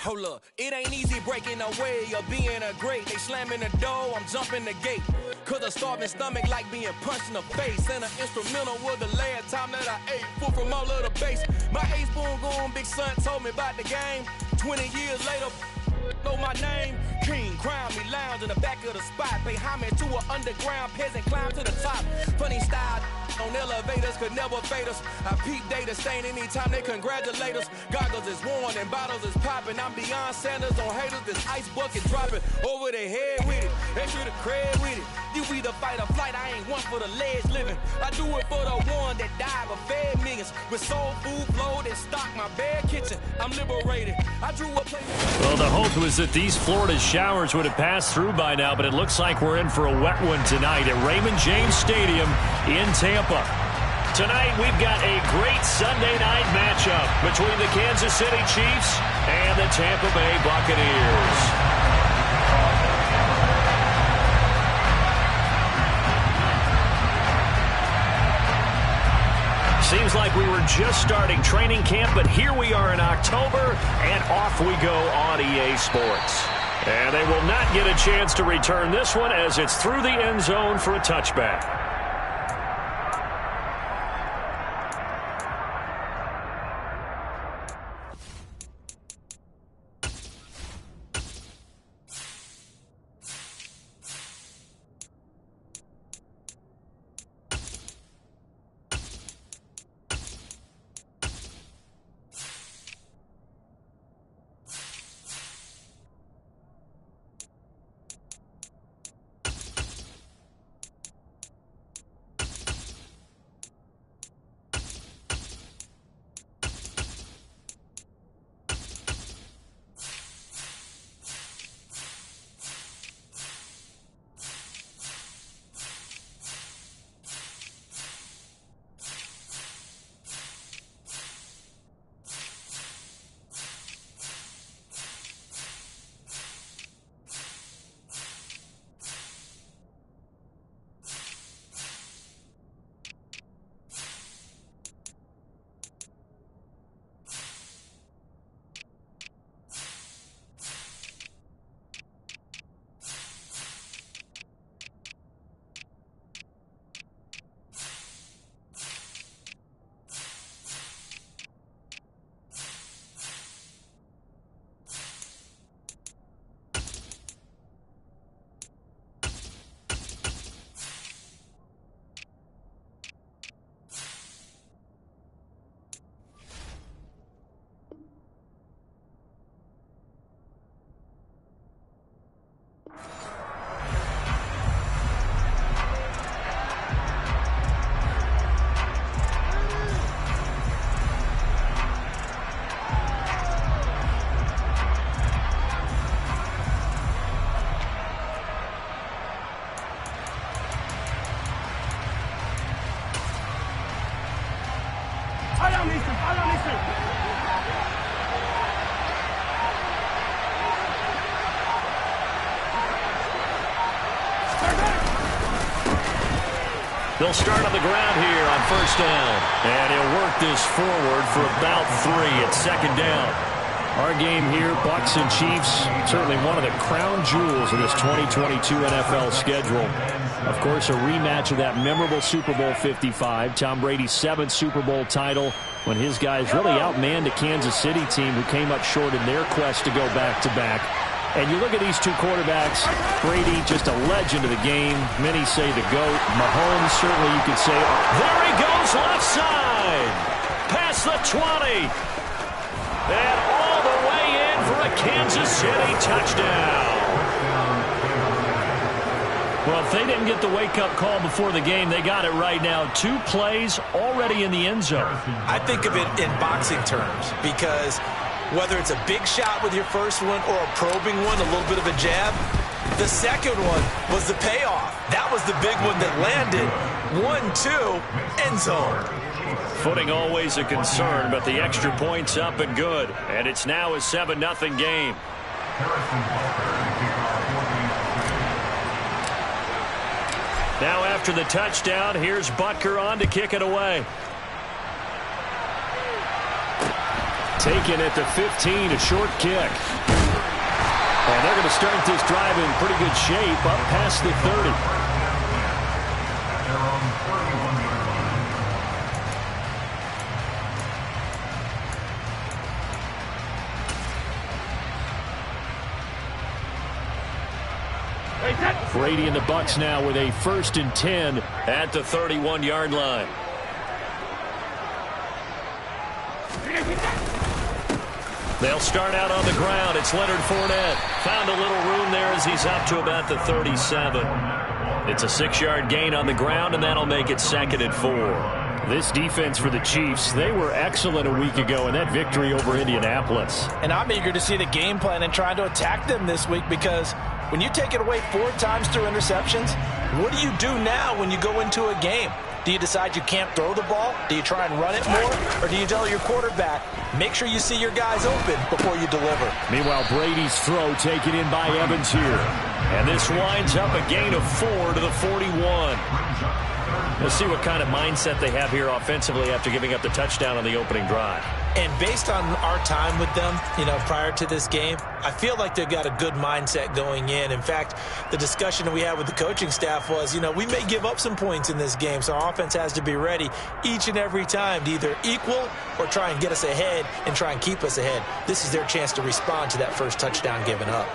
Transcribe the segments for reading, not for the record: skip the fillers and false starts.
Hold up, it ain't easy breaking away or being a great. They slamming the door, I'm jumping the gate. Cause a starving stomach like being punched in the face. And an instrumental was the last time that I ate. Food from all of the bass. My ace boom goon, big son told me about the game. 20 years later, know my name. King, crown me, lounge in the back of the spot. Pay homage to an underground peasant, climb to the top. Funny style on elevators could never fade us. I peep data stain anytime they congratulate us. Goggles is worn and bottles is popping. I'm beyond Sanders on haters. This ice bucket dropping over their head with it. Extra the cred with it. You either fight or flight. I ain't one for the ledge living. I do it for the one that died but fed millions. With soul food flowed and stocked my bare kitchen. I'm liberated. I drew a place. Well, the hope was that these Florida showers would have passed through by now, but it looks like we're in for a wet one tonight at Raymond James Stadium in Tampa. Tonight, we've got a great Sunday night matchup between the Kansas City Chiefs and the Tampa Bay Buccaneers. Seems like we were just starting training camp, but here we are in October, and off we go on EA Sports. And they will not get a chance to return this one as it's through the end zone for a touchback. They'll start on the ground here on first down. And he'll work this forward for about 3 at second down. Our game here, Bucs and Chiefs, certainly one of the crown jewels of this 2022 NFL schedule. Of course, a rematch of that memorable Super Bowl 55, Tom Brady's 7th Super Bowl title, when his guys really outmanned a Kansas City team who came up short in their quest to go back-to-back. And you look at these two quarterbacks, Brady, just a legend of the game. Many say the GOAT. Mahomes, certainly you could say, there he goes left side. Past the 20. And all the way in for a Kansas City touchdown. Well, if they didn't get the wake-up call before the game, they got it right now. 2 plays already in the end zone. I think of it in boxing terms because whether it's a big shot with your first one or a probing one, a little bit of a jab, the second one was the payoff. That was the big one that landed. 1-2, end zone. Footing always a concern, but the extra point's up and good. And it's now a 7-0 game. Now after the touchdown, here's Butker on to kick it away. Taken at the 15, a short kick. And they're going to start this drive in pretty good shape up past the 30. Brady and the Bucs now with a 1st and 10 at the 31-yard line. They'll start out on the ground. It's Leonard Fournette. Found a little room there as he's up to about the 37. It's a 6-yard gain on the ground, and that'll make it 2nd and 4. This defense for the Chiefs, they were excellent a week ago in that victory over Indianapolis. And I'm eager to see the game plan and trying to attack them this week, because when you take it away 4 times through interceptions, what do you do now when you go into a game? Do you decide you can't throw the ball? Do you try and run it more? Or do you tell your quarterback, make sure you see your guys open before you deliver? Meanwhile, Brady's throw taken in by Evans here. And this winds up a gain of 4 to the 41. We'll see what kind of mindset they have here offensively after giving up the touchdown on the opening drive. And based on our time with them, prior to this game, I feel like they've got a good mindset going in. In fact, the discussion that we had with the coaching staff was, we may give up some points in this game, so our offense has to be ready each and every time to either equal or try and get us ahead and try and keep us ahead. This is their chance to respond to that first touchdown given up.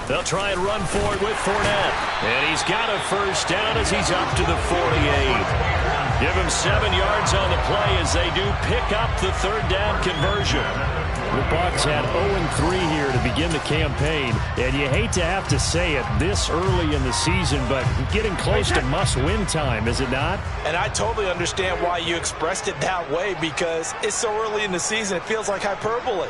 They'll try and run for it with Fournette. And he's got a 1st down as he's up to the 48. Give him 7 yards on the play as they do pick up the 3rd down conversion. The Bucs had 0-3 here to begin the campaign. And you hate to have to say it this early in the season, but getting close to must-win time, is it not? And I totally understand why you expressed it that way, because it's so early in the season, it feels like hyperbole.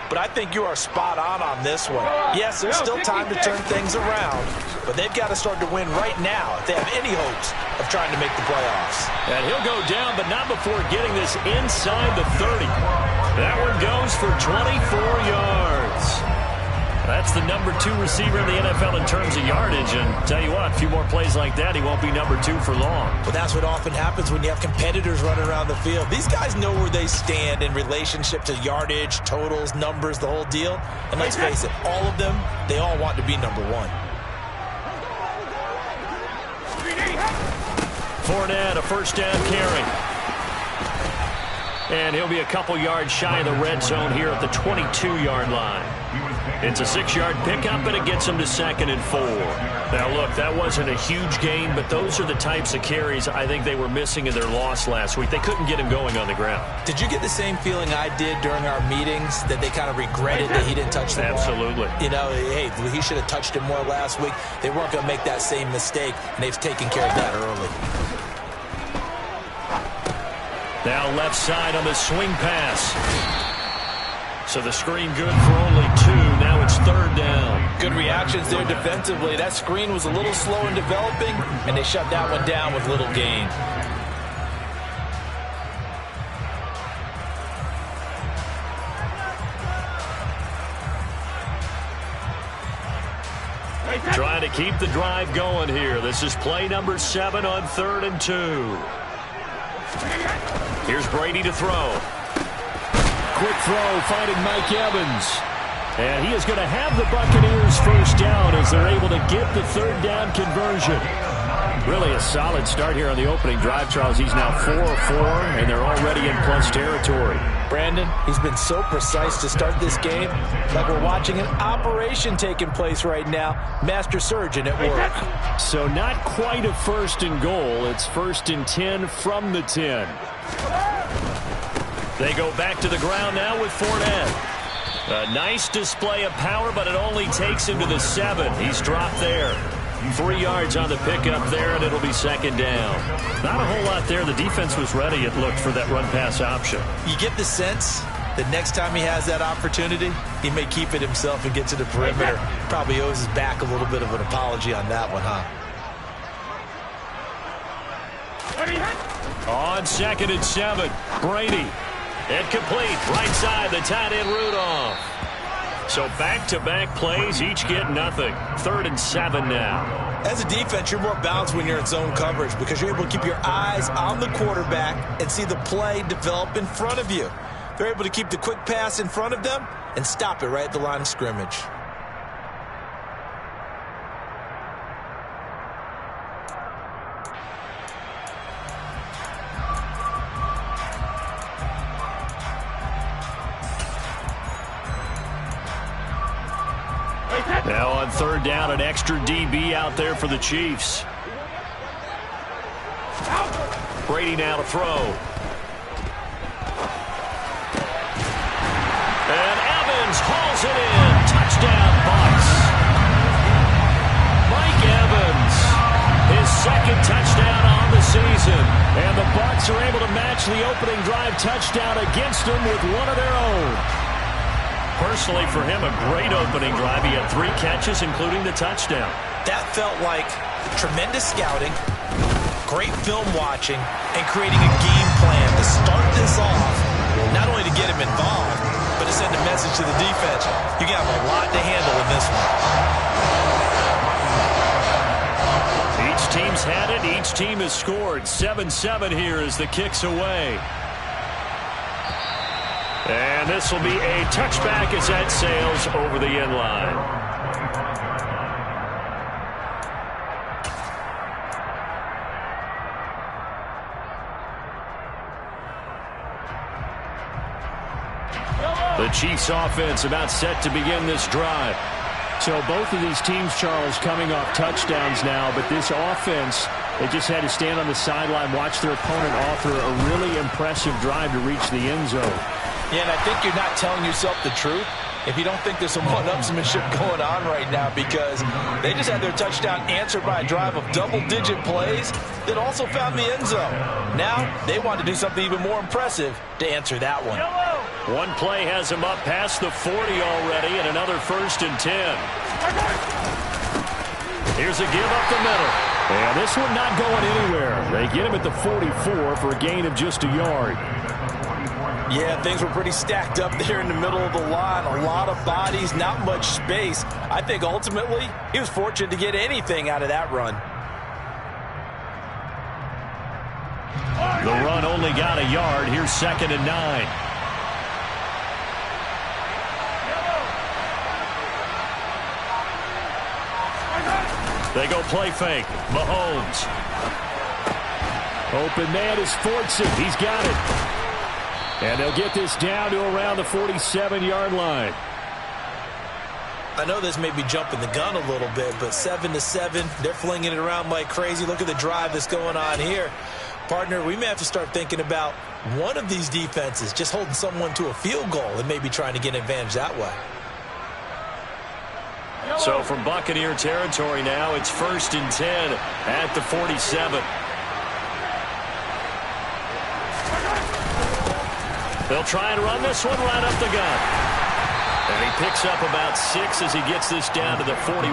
But I think you are spot on this one. Yes, there's still time to turn things around, but they've got to start to win right now if they have any hopes of trying to make the playoffs. And he'll go down, but not before getting this inside the 30. That one goes for 24 yards. That's the number 2 receiver in the NFL in terms of yardage. And tell you what, a few more plays like that, he won't be number 2 for long. But that's what often happens when you have competitors running around the field. These guys know where they stand in relationship to yardage, totals, numbers, the whole deal. And let's face it, all of them, they all want to be number 1. Fournette, a 1st down carry. And he'll be a couple yards shy of the red zone here at the 22-yard line. It's a 6-yard pickup, and it gets him to 2nd and 4. Now, look, that wasn't a huge gain, but those are the types of carries I think they were missing in their loss last week. They couldn't get him going on the ground. Did you get the same feeling I did during our meetings, that they kind of regretted that he didn't touch the ball? Absolutely. Hey, he should have touched it more last week. They weren't going to make that same mistake, and they've taken care of that early. Now left side on the swing pass. So the screen good for only 2. Now it's 3rd down. Good reactions there defensively. That screen was a little slow in developing, and they shut that one down with little gain. Trying to keep the drive going here. This is play number 7 on 3rd and 2. Here's Brady to throw. Quick throw, finding Mike Evans. And he is going to have the Buccaneers 1st down as they're able to get the 3rd down conversion. Really a solid start here on the opening drive, Charles. He's now 4 of 4, and they're already in plus territory. Brandon, he's been so precise to start this game, like we're watching an operation taking place right now. Master surgeon at work. So not quite a 1st and goal. It's 1st and 10 from the 10. They go back to the ground now with Fournette. A nice display of power, but it only takes him to the 7. He's dropped there. 3 yards on the pickup there, and it'll be 2nd down. Not a whole lot there. The defense was ready, it looked, for that run-pass option. You get the sense that next time he has that opportunity, he may keep it himself and get to the perimeter. Probably owes his back a little bit of an apology on that one, huh? On 2nd and 7, Brady. Incomplete, right side, the tight end Rudolph. So back-to-back plays, each get nothing. 3rd and 7 now. As a defense, you're more balanced when you're in zone coverage because you're able to keep your eyes on the quarterback and see the play develop in front of you. They're able to keep the quick pass in front of them and stop it right at the line of scrimmage. Now on third down, an extra DB out there for the Chiefs. Brady now to throw. And Evans hauls it in. Touchdown, Bucs. Mike Evans, his second touchdown on the season. And the Bucs are able to match the opening drive touchdown against them with one of their own. Personally, for him, a great opening drive. He had 3 catches, including the touchdown. That felt like tremendous scouting, great film watching, and creating a game plan to start this off, not only to get him involved, but to send a message to the defense. You got a lot to handle in this one. Each team's had it. Each team has scored. 7-7 here as the kick's away. And this will be a touchback as that sails over the end line. The Chiefs offense about set to begin this drive. So both of these teams, Charles, coming off touchdowns now, but this offense, they just had to stand on the sideline, watch their opponent offer a really impressive drive to reach the end zone. Yeah, and I think you're not telling yourself the truth if you don't think there's some one-upsmanship going on right now, because they just had their touchdown answered by a drive of double-digit plays that also found the end zone. Now they want to do something even more impressive to answer that one. One play has him up past the 40 already, and another 1st and 10. Here's a give up the middle. And this one not going anywhere. They get him at the 44 for a gain of just a yard. Yeah, things were pretty stacked up there in the middle of the line. A lot of bodies, not much space. I think ultimately he was fortunate to get anything out of that run. The run only got a yard. Here's 2nd and 9. They go play fake. Mahomes. Open man is Fortson. He's got it. And they'll get this down to around the 47-yard line. I know this may be jumping the gun a little bit, but 7-7, they're flinging it around like crazy. Look at the drive that's going on here. Partner, we may have to start thinking about one of these defenses just holding someone to a field goal and maybe trying to get an advantage that way. So from Buccaneer territory now, it's 1st and 10 at the 47. They'll try and run this one right up the gut. And he picks up about 6 as he gets this down to the 41.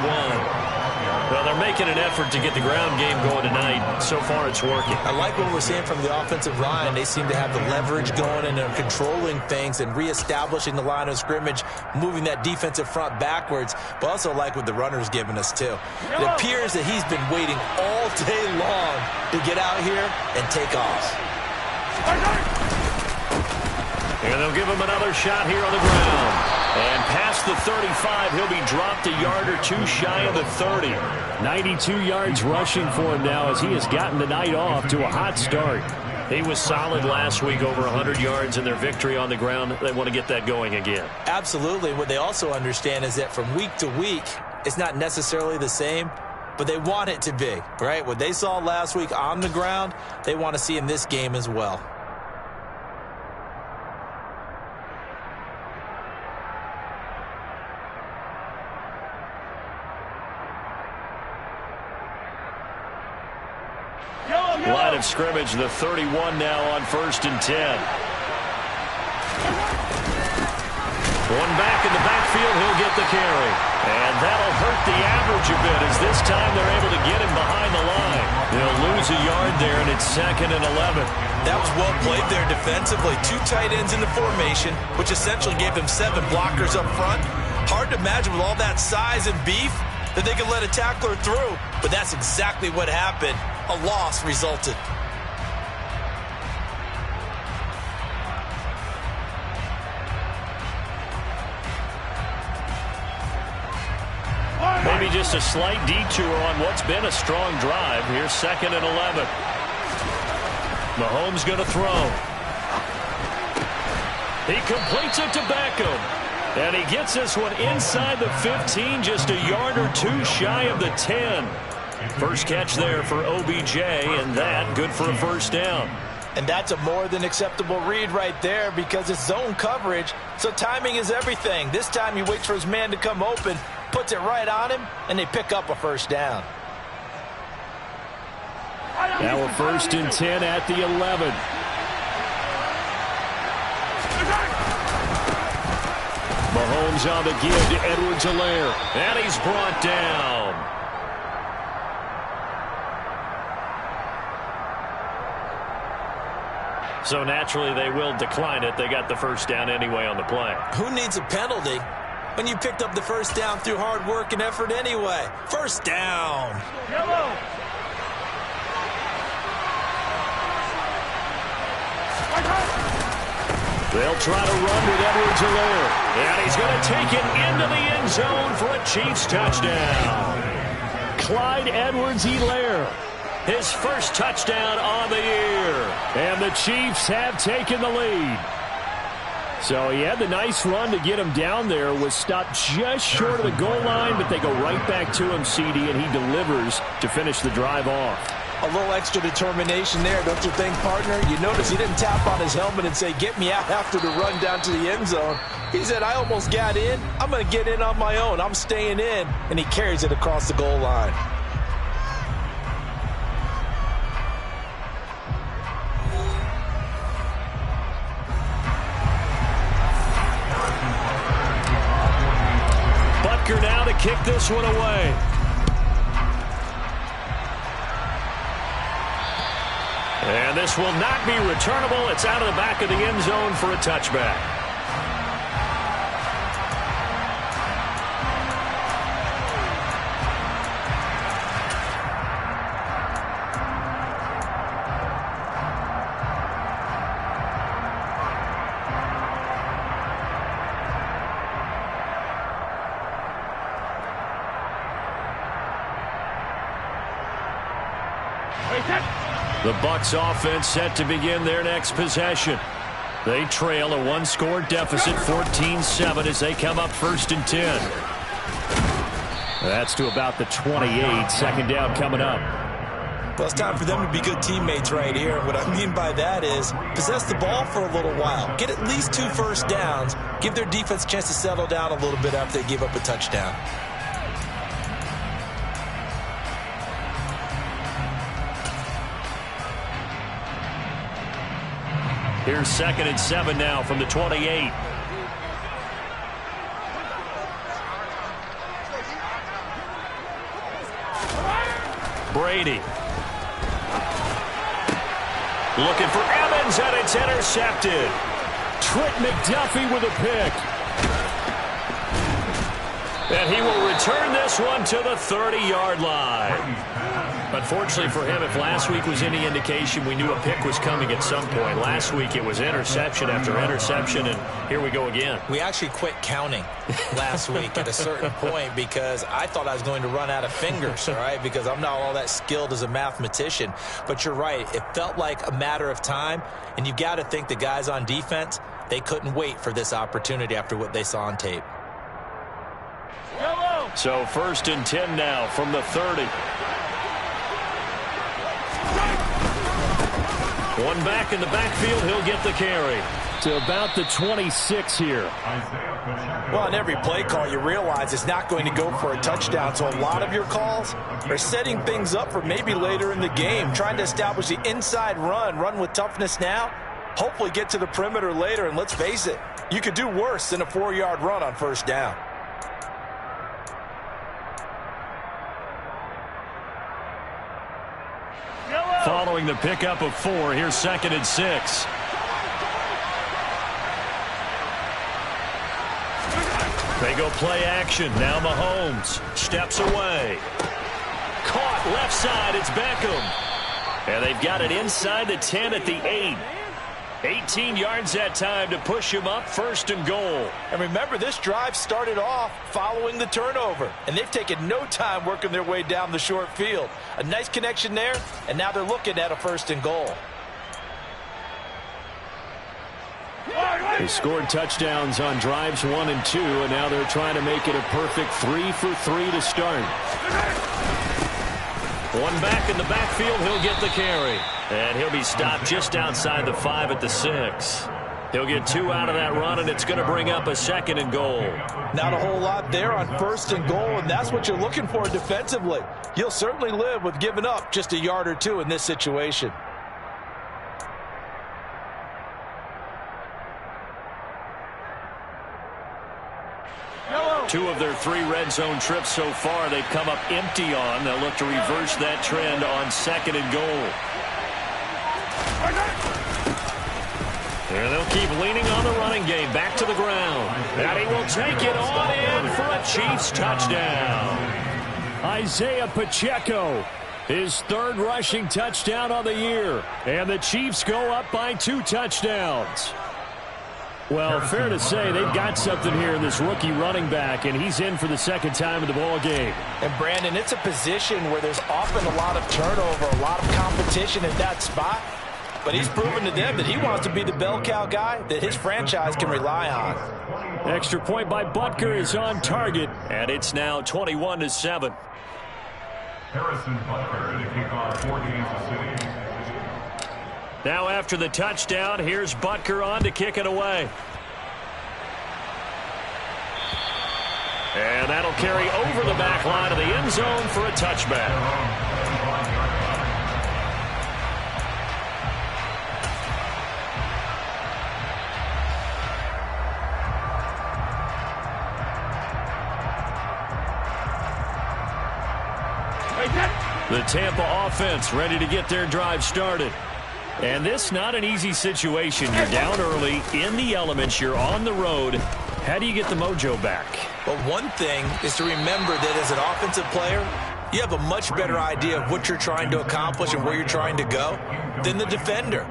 Well, they're making an effort to get the ground game going tonight. So far, it's working. I like what we're seeing from the offensive line. They seem to have the leverage going, and they're controlling things and reestablishing the line of scrimmage, moving that defensive front backwards, but also like what the runner's giving us, too. It appears that he's been waiting all day long to get out here and take off. And they'll give him another shot here on the ground. And past the 35, he'll be dropped a yard or 2 shy of the 30. 92 yards rushing for him now as he has gotten the night off to a hot start. He was solid last week, over 100 yards in their victory on the ground. They want to get that going again. Absolutely. What they also understand is that from week to week, it's not necessarily the same, but they want it to be, right? What they saw last week on the ground, they want to see in this game as well. Line of scrimmage, the 31 now on 1st and 10. One back in the backfield, he'll get the carry. And that'll hurt the average a bit as this time they're able to get him behind the line. They'll lose a yard there, and it's 2nd and 11. That was well played there defensively. 2 tight ends in the formation, which essentially gave them 7 blockers up front. Hard to imagine with all that size and beef, that they could let a tackler through, but that's exactly what happened. A loss resulted. Maybe just a slight detour on what's been a strong drive. Here's 2nd and 11. Mahomes going to throw. He completes it to Beckham. And he gets this one inside the 15, just a yard or two shy of the 10. First catch there for OBJ, and that good for a first down. And that's a more than acceptable read right there because it's zone coverage, so timing is everything. This time he waits for his man to come open, puts it right on him, and they pick up a first down. Now a 1st and 10 at the 11. Mahomes on the give to Edwards-Helaire. And he's brought down. So naturally they will decline it. They got the first down anyway on the play. Who needs a penalty when you picked up the first down through hard work and effort anyway? First down. Yellow. They'll try to run with Edwards-Helaire. And he's going to take it into the end zone for a Chiefs touchdown. Clyde Edwards-Helaire. His first touchdown on the year. And the Chiefs have taken the lead. So he had the nice run to get him down there, was stopped just short of the goal line, but they go right back to him, CD, and he delivers to finish the drive off. A little extra determination there, don't you think, partner? You notice he didn't tap on his helmet and say, get me out after the run down to the end zone. He said, I almost got in. I'm going to get in on my own. I'm staying in. And he carries it across the goal line. Butker now to kick this one away. And this will not be returnable. It's out of the back of the end zone for a touchback. The Bucs offense set to begin their next possession. They trail a one-score deficit, 14-7, as they come up 1st and 10. That's to about the 28. 2nd down coming up. Well, it's time for them to be good teammates right here. What I mean by that is possess the ball for a little while. Get at least 2 first downs. Give their defense a chance to settle down a little bit after they give up a touchdown. Here's 2nd and 7 now from the 28. Brady. Looking for Evans, and it's intercepted. Trent McDuffie with a pick. And he will return this one to the 30-yard line. Unfortunately for him, if last week was any indication, we knew a pick was coming at some point. Last week it was interception after interception, and here we go again. We actually quit counting last week at a certain point because I thought I was going to run out of fingers, all right, because I'm not all that skilled as a mathematician. But you're right. It felt like a matter of time, and you've got to think the guys on defense, they couldn't wait for this opportunity after what they saw on tape. So 1st and 10 now from the 30. One back in the backfield, he'll get the carry. To about the 26 here. Well, on every play call, you realize it's not going to go for a touchdown, so a lot of your calls are setting things up for maybe later in the game, trying to establish the inside run with toughness now, hopefully get to the perimeter later, and let's face it, you could do worse than a 4-yard run on 1st down. Following the pickup of 4, here's 2nd and 6. They go play action. Now Mahomes steps away. Caught left side. It's Beckham. And they've got it inside the 10 at the 8. 18 yards that time to push him up, 1st and goal. And remember, this drive started off following the turnover. And they've taken no time working their way down the short field. A nice connection there, and now they're looking at a 1st and goal. They scored touchdowns on drives 1 and 2, and now they're trying to make it a perfect 3 for 3 to start. One back in the backfield, he'll get the carry. And he'll be stopped just outside the 5 at the 6. He'll get 2 out of that run, and it's going to bring up a 2nd and goal. Not a whole lot there on 1st and goal, and that's what you're looking for defensively. You'll certainly live with giving up just a yard or 2 in this situation. Two of their 3 red zone trips so far they've come up empty on. They'll look to reverse that trend on 2nd and goal. And they'll keep leaning on the running game. Back to the ground. And he will take it on in for a Chiefs touchdown. Isaiah Pacheco, his 3rd rushing touchdown of the year. And the Chiefs go up by 2 touchdowns. Well, fair to say they've got something here in this rookie running back, and he's in for the 2nd time of the ball game. And, Brandon, it's a position where there's often a lot of turnover, a lot of competition in that spot. But he's proven to them that he wants to be the bell cow guy that his franchise can rely on. Extra point by Butker is on target. And it's now 21-7. Harrison Butker to kick off for Kansas City. Now after the touchdown, here's Butker on to kick it away. And that'll carry over the back line of the end zone for a touchback. The Tampa offense ready to get their drive started. And this not an easy situation. You're down early, in the elements, you're on the road. How do you get the mojo back? Well, one thing is to remember that as an offensive player, you have a much better idea of what you're trying to accomplish and where you're trying to go than the defender.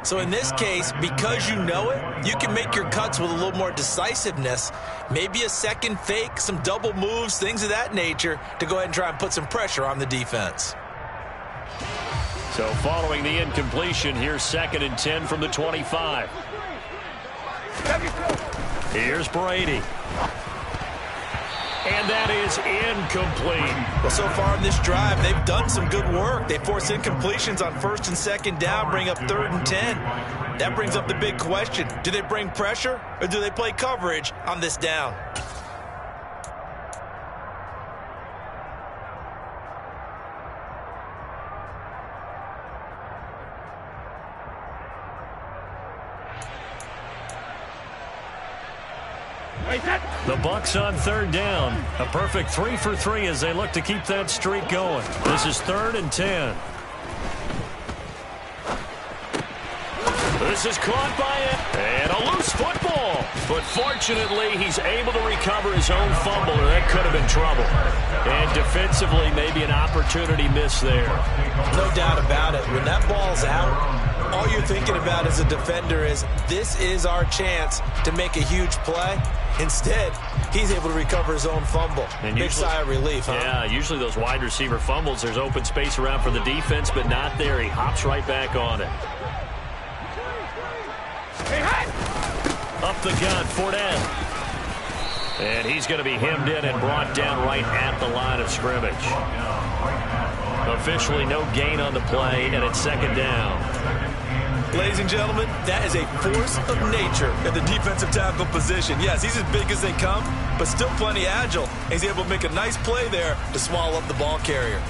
So in this case, because you know it, you can make your cuts with a little more decisiveness, maybe a second fake, some double moves, things of that nature, to go ahead and try and put some pressure on the defense. So following the incompletion, here's 2nd and 10 from the 25. Here's Brady. And that is incomplete. Well, so far in this drive, they've done some good work. They force incompletions on 1st and 2nd down, bring up 3rd and 10. That brings up the big question. Do they bring pressure or do they play coverage on this down? The Bucs on 3rd down. A perfect 3 for 3 as they look to keep that streak going. This is 3rd and 10. This is caught by it. And a loose football. But fortunately, he's able to recover his own fumble, or that could have been trouble. And defensively, maybe an opportunity miss there. No doubt about it. When that ball's out, all you're thinking about as a defender is, this is our chance to make a huge play. Instead, he's able to recover his own fumble. And big sigh of relief, huh? Yeah, usually those wide receiver fumbles, there's open space around for the defense, but not there. He hops right back on it. Up the gut, Fournette. And he's going to be hemmed in and brought down right at the line of scrimmage. Officially no gain on the play, and it's 2nd down. Ladies and gentlemen, that is a force of nature at the defensive tackle position. Yes, he's as big as they come, but still plenty agile. He's able to make a nice play there to swallow up the ball carrier.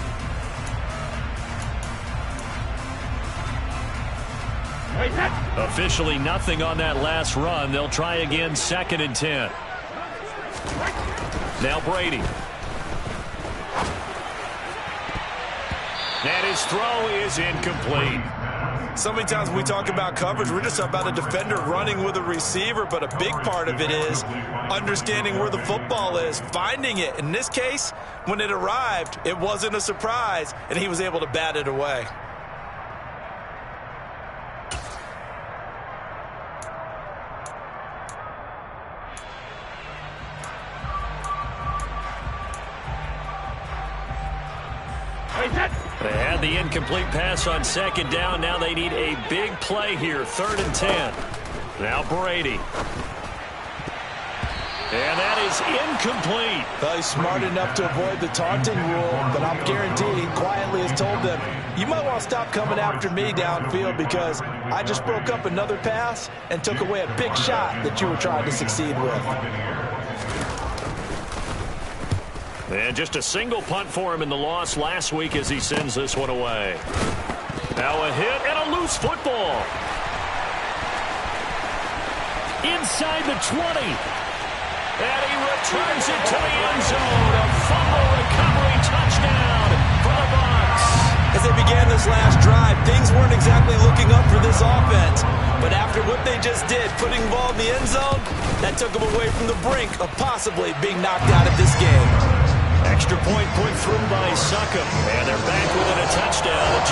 Officially nothing on that last run. They'll try again, 2nd and 10. Now Brady. And his throw is incomplete. So many times when we talk about coverage, we're just talking about a defender running with a receiver, but a big part of it is understanding where the football is, finding it. In this case, when it arrived, it wasn't a surprise, and he was able to bat it away. They had the incomplete pass on second down. Now they need a big play here. 3rd and 10. Now Brady. And that is incomplete. Well, he's smart enough to avoid the taunting rule, but I'm guaranteed he quietly has told them, you might want to stop coming after me downfield because I just broke up another pass and took away a big shot that you were trying to succeed with. And just a single punt for him in the loss last week as he sends this one away. Now a hit and a loose football. Inside the 20. And he returns it to the end zone. A fumble recovery touchdown for the Bucs. As they began this last drive, things weren't exactly looking up for this offense. But after what they just did, putting the ball in the end zone, that took them away from the brink of possibly being knocked out of this game. Extra point put through by Succop. And they're back within a touchdown at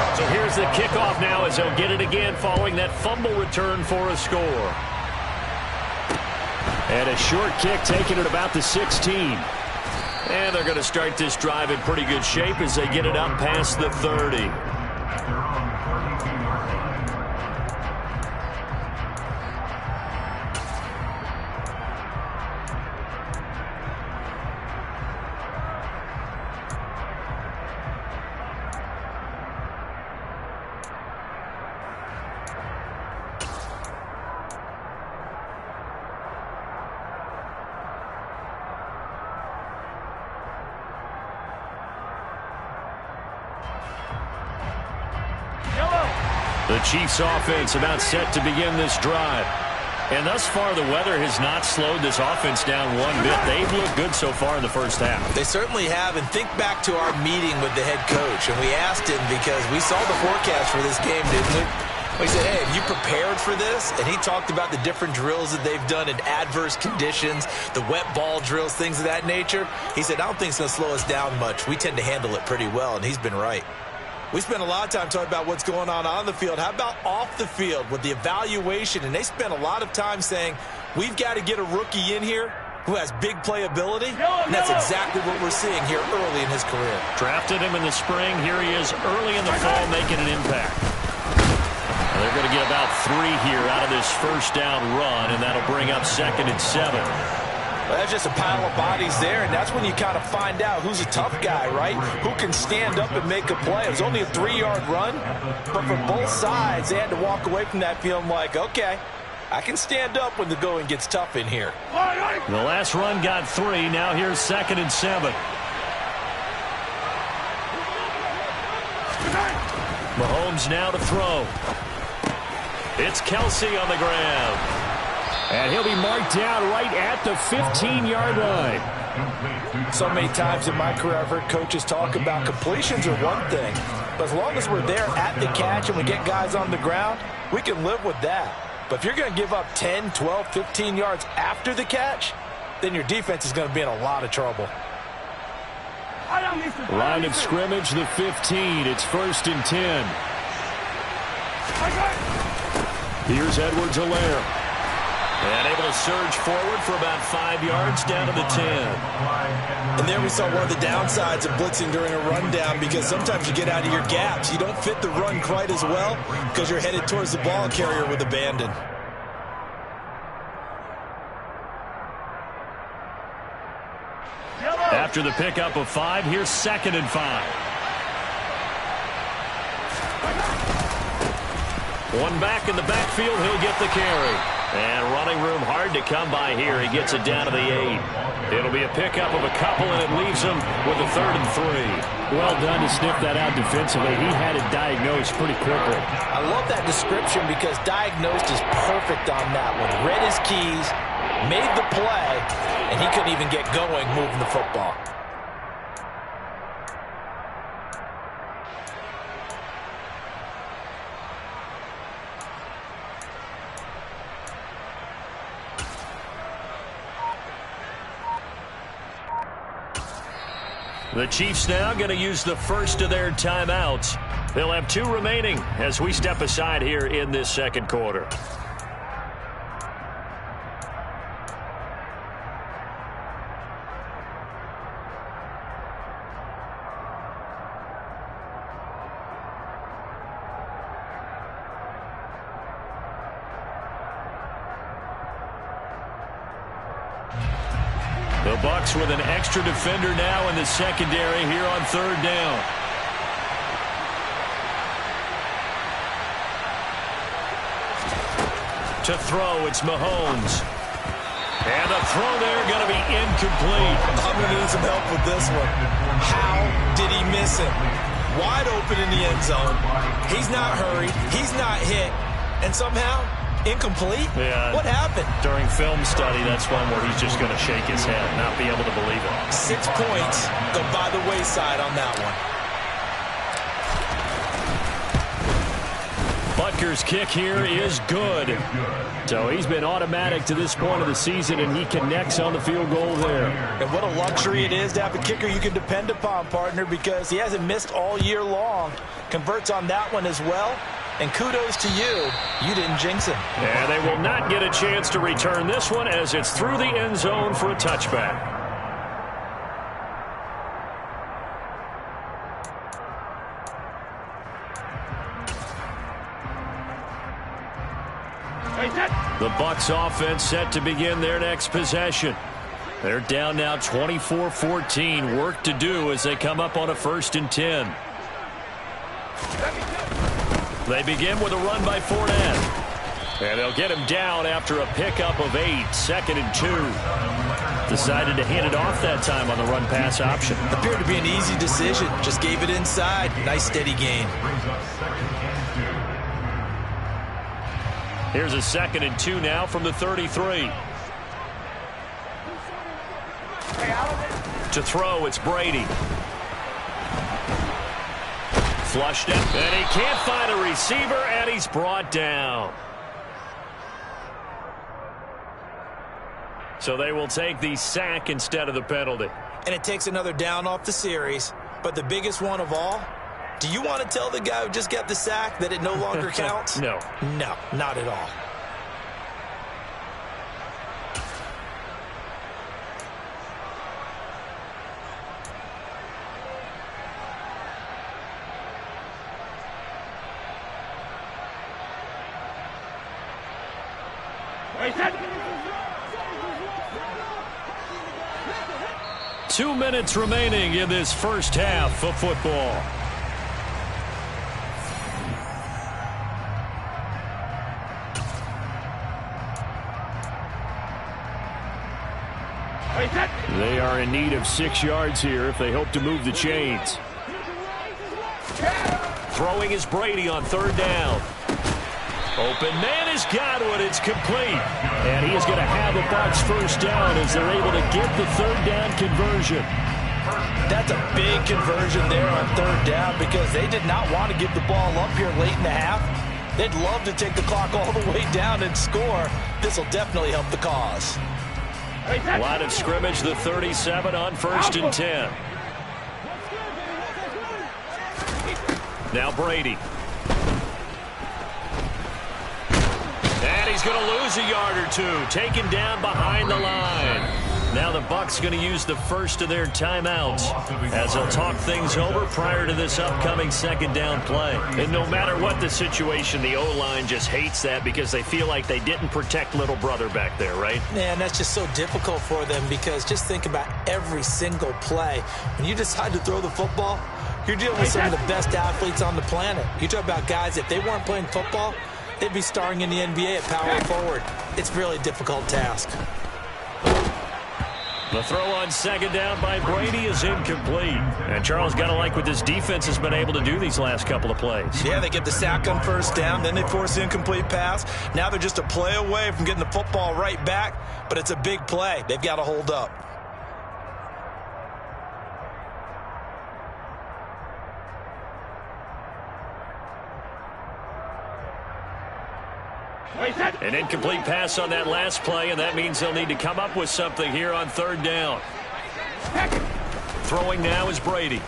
21-14. So here's the kickoff now as they'll get it again following that fumble return for a score. And a short kick taken at about the 16. And they're going to start this drive in pretty good shape as they get it up past the 30. The Chiefs offense about set to begin this drive. And thus far, the weather has not slowed this offense down one bit. They've looked good so far in the first half. They certainly have. And think back to our meeting with the head coach. And we asked him because we saw the forecast for this game, didn't we? We said, hey, have you prepared for this? And he talked about the different drills that they've done in adverse conditions, the wet ball drills, things of that nature. He said, I don't think it's going to slow us down much. We tend to handle it pretty well, and he's been right. We spent a lot of time talking about what's going on the field. How about off the field with the evaluation? And they spent a lot of time saying, we've got to get a rookie in here who has big playability. And that's exactly what we're seeing here early in his career. Drafted him in the spring. Here he is early in the fall making an impact. And they're going to get about 3 here out of this first down run, and that'll bring up 2nd and 7. Well, that's just a pile of bodies there, and that's when you kind of find out who's a tough guy, right? Who can stand up and make a play. It was only a 3-yard run, but for both sides, they had to walk away from that feeling like, okay, I can stand up when the going gets tough in here. The last run got 3. Now here's 2nd and 7. Mahomes now to throw. It's Kelsey on the ground. And he'll be marked down right at the 15-yard line. So many times in my career, I've heard coaches talk about completions are one thing. But as long as we're there at the catch and we get guys on the ground, we can live with that. But if you're going to give up 10, 12, 15 yards after the catch, then your defense is going to be in a lot of trouble. Line of scrimmage, the 15. It's 1st and 10. Here's Edwards-Helaire. And able to surge forward for about 5 yards down to the 10. And there we saw one of the downsides of blitzing during a rundown, because sometimes you get out of your gaps. You don't fit the run quite as well because you're headed towards the ball carrier with abandon. After the pickup of 5, here's 2nd and 5. One back in the backfield, he'll get the carry. And running room hard to come by here. He gets it down to the 8. It'll be a pickup of a couple, and it leaves him with a 3rd and 3. Well done to sniff that out defensively. He had it diagnosed pretty quickly. I love that description because diagnosed is perfect on that one. Read his keys, made the play, and he couldn't even get going moving the football. The Chiefs now going to use the first of their timeouts. They'll have 2 remaining as we step aside here in this second quarter. The Bucs with an extra defender now in the secondary here on third down. To throw, it's Mahomes. And the throw there going to be incomplete. I'm going to need some help with this one. How did he miss him? Wide open in the end zone. He's not hurried. He's not hit. And somehow, incomplete? Yeah. What happened? During film study, that's one where he's just going to shake his head, not be able to believe it. 6 points go by the wayside on that one. Butker's kick here is good. So he's been automatic to this point of the season, and he connects on the field goal there. And what a luxury it is to have a kicker you can depend upon, partner, because he hasn't missed all year long. Converts on that one as well. And kudos to you. You didn't jinx him. And they will not get a chance to return this one as it's through the end zone for a touchback. The Bucs offense set to begin their next possession. They're down now 24-14. Work to do as they come up on a 1st and 10. They begin with a run by Fournette. And they'll get him down after a pickup of 8. 2nd and 2. Decided to hand it off that time on the run-pass option. Appeared to be an easy decision. Just gave it inside. Nice steady gain. Here's a 2nd and 2 now from the 33. To throw, it's Brady. Flushed it, and he can't find a receiver, and he's brought down. So they will take the sack instead of the penalty. And it takes another down off the series. But the biggest one of all, do you want to tell the guy who just got the sack that it no longer counts? No. No, not at all. Two minutes remaining in this first half of football. They are in need of 6 yards here if they hope to move the chains. Throwing is Brady on 3rd down. Open man has got one. It's complete. And he is going to have a Bucs 1st down as they're able to get the 3rd down conversion. That's a big conversion there on 3rd down because they did not want to give the ball up here late in the half. They'd love to take the clock all the way down and score. This will definitely help the cause. Line of scrimmage, the 37 on 1st and 10. Now Brady. And he's going to lose a yard or 2. Taken down behind the line. Now the Bucs going to use the first of their timeouts as they'll talk things over prior to this upcoming 2nd down play. And no matter what the situation, the O-line just hates that because they feel like they didn't protect little brother back there, right? Man, that's just so difficult for them because just think about every single play. When you decide to throw the football, you're dealing with some of the best athletes on the planet. You talk about guys, if they weren't playing football, they'd be starring in the NBA at power forward. It's a really difficult task. The throw on 2nd down by Brady is incomplete. And Charles, got to like what this defense has been able to do these last couple of plays. Yeah, they get the sack on 1st down, then they force the incomplete pass. Now they're just a play away from getting the football right back, but it's a big play. They've got to hold up. An incomplete pass on that last play, and that means they'll need to come up with something here on 3rd down. Throwing now is Brady.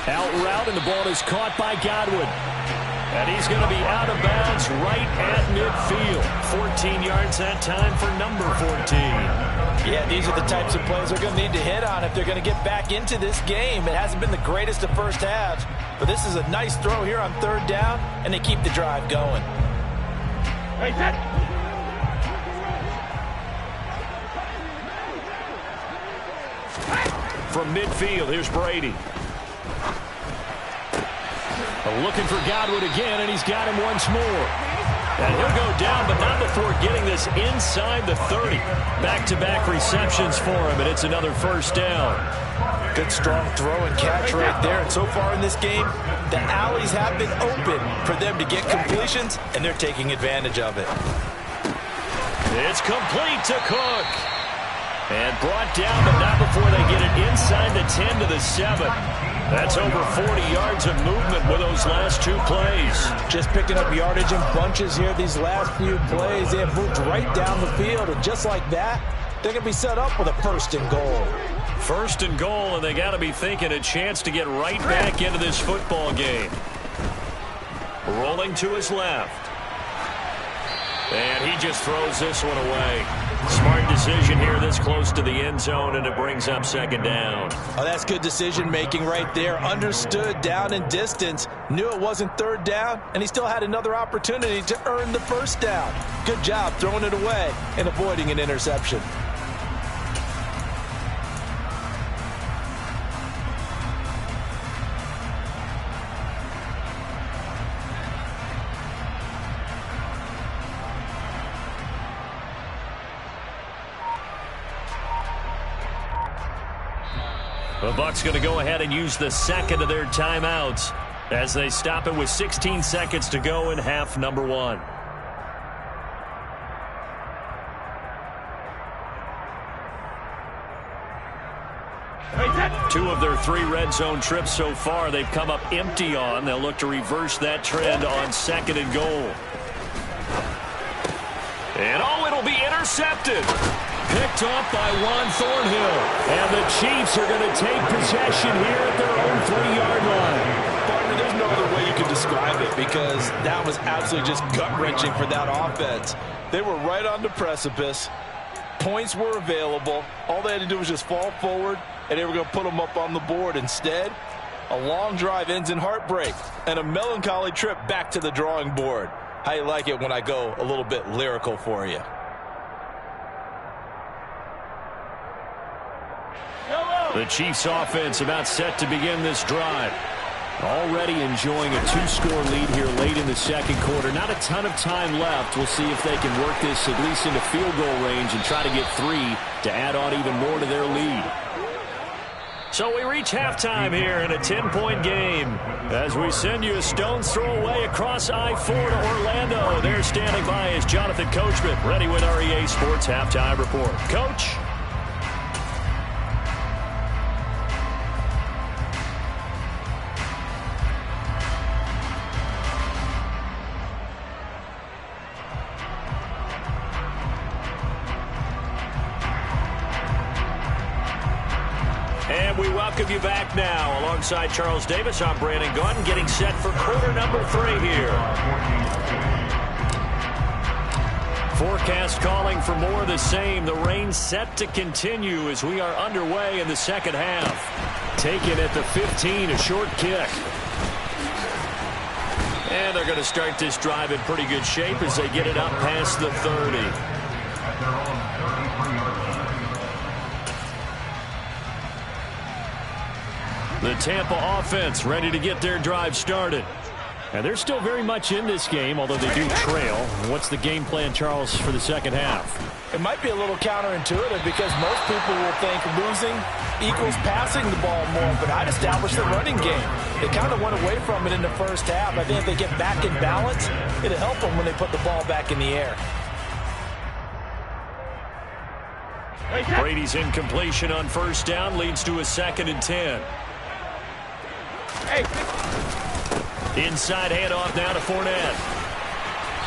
Out route, and the ball is caught by Godwin. And he's going to be out of bounds right at midfield. 14 yards that time for number 14. Yeah, these are the types of plays they're going to need to hit on if they're going to get back into this game. It hasn't been the greatest of first halves, but this is a nice throw here on third down, and they keep the drive going. Hey, set. From midfield, here's Brady. Looking for Godwin again, and he's got him once more. And he'll go down, but not before getting this inside the 30. Back-to-back receptions for him, and it's another first down. Good strong throw and catch right there. And so far in this game, the alleys have been open for them to get completions, and they're taking advantage of it. It's complete to Cook. And brought down, but not before they get it inside the 10 to the 7. That's over 40 yards of movement with those last two plays. Just picking up yardage in bunches here these last few plays. They have moved right down the field, and just like that, they're going to be set up with a first and goal. First and goal, and they got to be thinking a chance to get right back into this football game. Rolling to his left. And he just throws this one away. Smart decision here this close to the end zone, and it brings up second down. Oh, that's good decision-making right there. Understood down and distance. Knew it wasn't third down, and he still had another opportunity to earn the first down. Good job throwing it away and avoiding an interception. The Bucs going to go ahead and use the second of their timeouts as they stop it with 16 seconds to go in half number one. Two of their three red zone trips so far they've come up empty on. They'll look to reverse that trend on second and goal. And it'll be intercepted. Picked off by Juan Thornhill. And the Chiefs are going to take possession here at their own 3-yard line. Partner, there's no other way you can describe it because that was absolutely just gut-wrenching for that offense. They were right on the precipice. Points were available. All they had to do was just fall forward, and they were going to put them up on the board. Instead, a long drive ends in heartbreak and a melancholy trip back to the drawing board. How you like it when I go a little bit lyrical for you? The Chiefs offense about set to begin this drive. Already enjoying a 2-score lead here late in the second quarter. Not a ton of time left. We'll see if they can work this at least into field goal range and try to get 3 to add on even more to their lead. So we reach halftime here in a 10-point game as we send you a stone's throw away across I-4 to Orlando. There standing by is Jonathan Coachman, ready with our EA Sports Halftime Report. Coach? And we welcome you back now. Alongside Charles Davis, I'm Brandon Gordon, getting set for quarter number 3 here. Forecast calling for more of the same. The rain set to continue as we are underway in the second half. Taken at the 15, a short kick. And they're going to start this drive in pretty good shape as they get it up past the 30. The Tampa offense ready to get their drive started. And they're still very much in this game, although they do trail. What's the game plan, Charles, for the second half? It might be a little counterintuitive because most people will think losing equals passing the ball more, but I'd establish the running game. They kind of went away from it in the first half. I think if they get back in balance, it'll help them when they put the ball back in the air. Brady's incompletion on first down leads to a 2nd and 10. Inside handoff now to Fournette.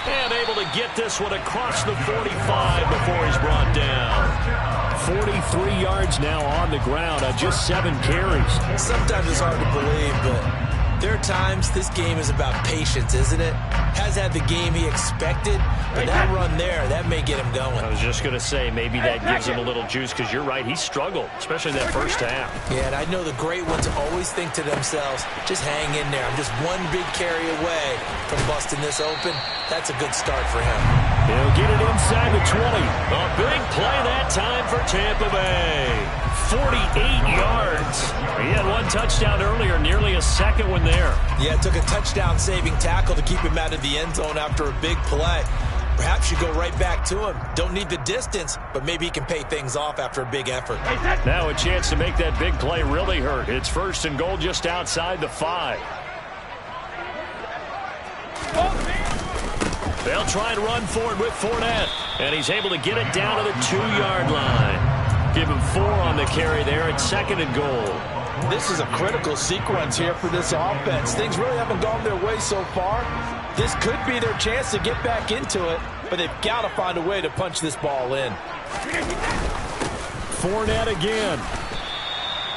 And able to get this one across the 45 before he's brought down. 43 yards now on the ground on just 7 carries. Sometimes it's hard to believe, but there are times this game is about patience, isn't it? Has had the game he expected, but that run there, that may get him going. I was just going to say, maybe that gives him a little juice, because you're right, he struggled, especially that first half. Yeah, and I know the great ones always think to themselves, just hang in there. I'm just one big carry away from busting this open. That's a good start for him. He'll get it inside the 20. A big play that time for Tampa Bay. 48 yards. He had one touchdown earlier, nearly a second one there. Yeah, it took a touchdown-saving tackle to keep him out of the end zone after a big play. Perhaps you go right back to him. Don't need the distance, but maybe he can pay things off after a big effort. Now a chance to make that big play really hurt. It's 1st and goal just outside the 5. They'll try and run for it with Fournette. And he's able to get it down to the 2-yard line. Give him 4 on the carry there at 2nd and goal. This is a critical sequence here for this offense. Things really haven't gone their way so far. This could be their chance to get back into it, but they've got to find a way to punch this ball in. Fournette again.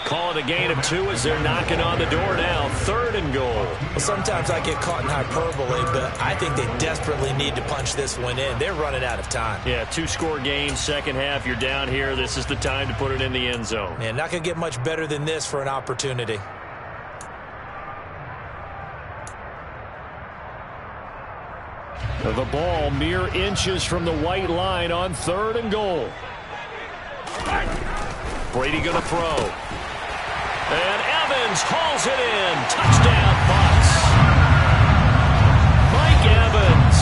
Call it a gain of 2 as they're knocking on the door now. 3rd and goal. Well, sometimes I get caught in hyperbole, but I think they desperately need to punch this one in. They're running out of time. Yeah, 2-score game, second half. You're down here. This is the time to put it in the end zone. Man, not going to get much better than this for an opportunity. The ball mere inches from the white line on 3rd and goal. Brady going to throw. And Evans hauls it in. Touchdown, Bucs. Mike Evans.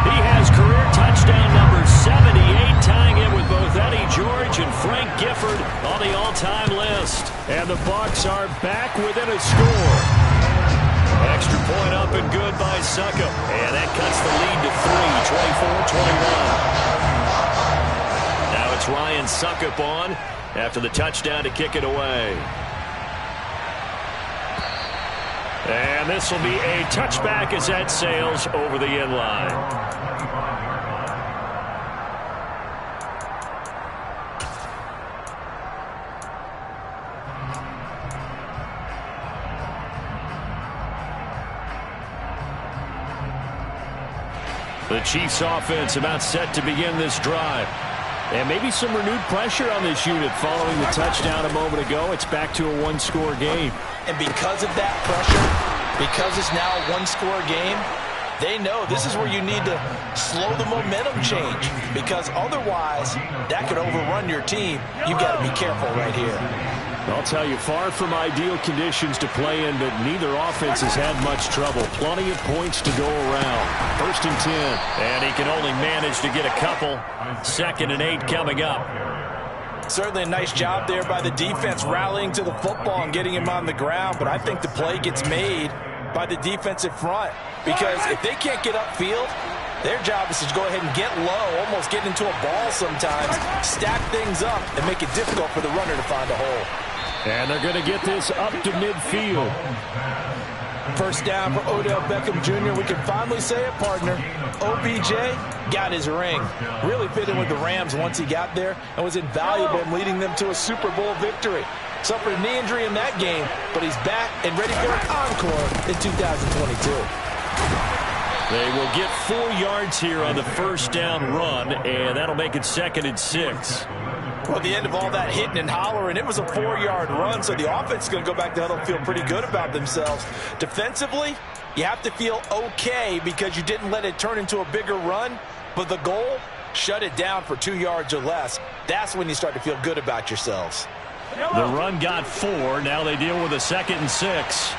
He has career touchdown number 78, tying it with both Eddie George and Frank Gifford on the all-time list. And the Bucs are back within a score. Extra point up and good by Succop. And that cuts the lead to 3, 24-21. Now it's Ryan Succop on after the touchdown to kick it away. And this will be a touchback as that sails over the end line. The Chiefs offense about set to begin this drive. And maybe some renewed pressure on this unit following the touchdown a moment ago. It's back to a 1-score game. And because of that pressure, because it's now a 1-score game, they know this is where you need to slow the momentum change. Because otherwise, that could overrun your team. You've got to be careful right here. I'll tell you, far from ideal conditions to play in, but neither offense has had much trouble. Plenty of points to go around. 1st and 10. And he can only manage to get a couple. 2nd and 8 coming up. Certainly a nice job there by the defense rallying to the football and getting him on the ground, but I think the play gets made by the defensive front because if they can't get upfield, their job is to go ahead and get low, almost get into a ball sometimes, stack things up, and make it difficult for the runner to find a hole. And they're going to get this up to midfield. 1st down for Odell Beckham Jr. We can finally say it, partner. OBJ got his ring. Really fit in with the Rams once he got there and was invaluable in leading them to a Super Bowl victory. Suffered a knee injury in that game, but he's back and ready for an encore in 2022. They will get 4 yards here on the 1st down run, and that'll make it 2nd and 6. Well, at the end of all that hitting and hollering, it was a 4-yard run, so the offense is going to go back to huddle and feel pretty good about themselves. Defensively, you have to feel okay because you didn't let it turn into a bigger run, but the goal, shut it down for 2 yards or less. That's when you start to feel good about yourselves. The run got 4. Now they deal with a 2nd and 6.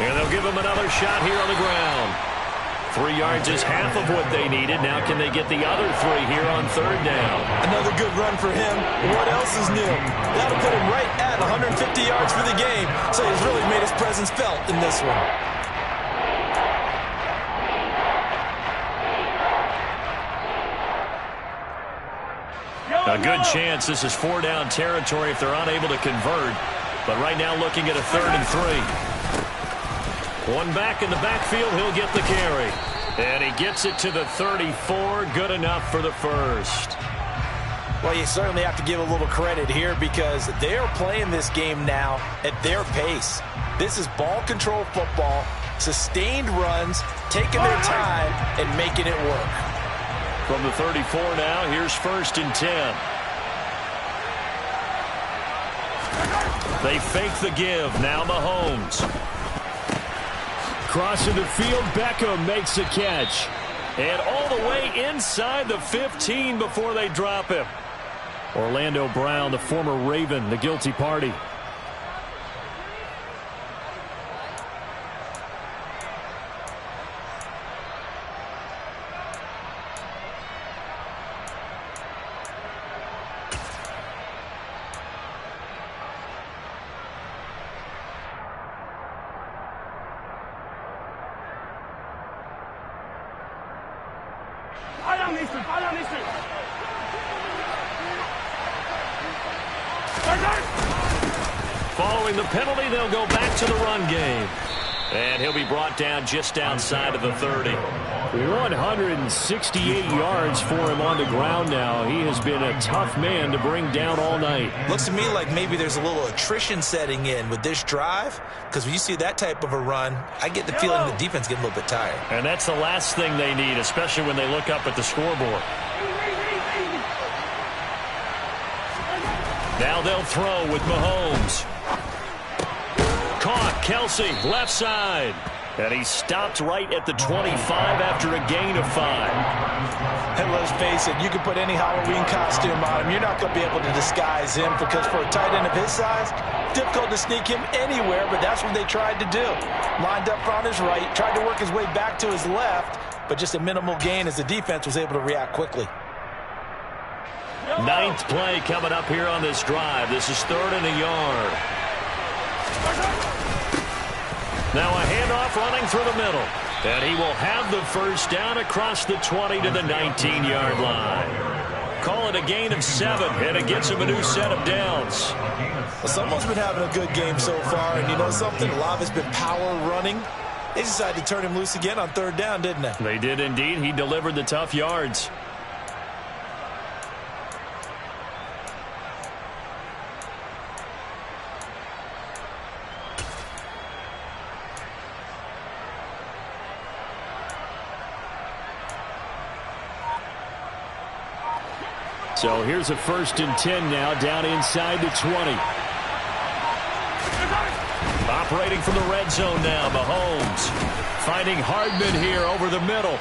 And they'll give him another shot here on the ground. 3 yards is half of what they needed. Now can they get the other 3 here on 3rd down? Another good run for him. What else is new? That'll put him right at 150 yards for the game. So he's really made his presence felt in this one. A good chance this is 4-down territory if they're unable to convert. But right now looking at a 3rd and 3. One back in the backfield. He'll get the carry. And he gets it to the 34. Good enough for the first. Well, you certainly have to give a little credit here because they are playing this game now at their pace. This is ball control football, sustained runs, taking their time and making it work. From the 34 now, here's 1st and 10. They fake the give. Now Mahomes. Crossing the field, Beckham makes a catch. And all the way inside the 15 before they drop him. Orlando Brown, the former Raven, the guilty party. Following the penalty, they'll go back to the run game. And he'll be brought down just outside of the 30. 168 yards for him on the ground now. He has been a tough man to bring down all night. Looks to me like maybe there's a little attrition setting in with this drive, because when you see that type of a run, I get the feeling the defense getting a little bit tired. And that's the last thing they need, especially when they look up at the scoreboard. Now they'll throw with Mahomes. Caught, Kelsey, left side. And he stopped right at the 25 after a gain of 5. And let's face it, you can put any Halloween costume on him. You're not going to be able to disguise him because for a tight end of his size, difficult to sneak him anywhere, but that's what they tried to do. Lined up on his right, tried to work his way back to his left, but just a minimal gain as the defense was able to react quickly. 9th play coming up here on this drive. This is 3rd and a yard. Now a handoff running through the middle. And he will have the first down across the 20 to the 19-yard line. Call it a gain of 7, and it gets him a new set of downs. Well, someone's been having a good game so far, and you know something? A lot of it's been power running. They decided to turn him loose again on 3rd down, didn't they? They did indeed. He delivered the tough yards. So here's a 1st and 10 now, down inside the 20. Operating from the red zone now, Mahomes. Finding Hardman here over the middle.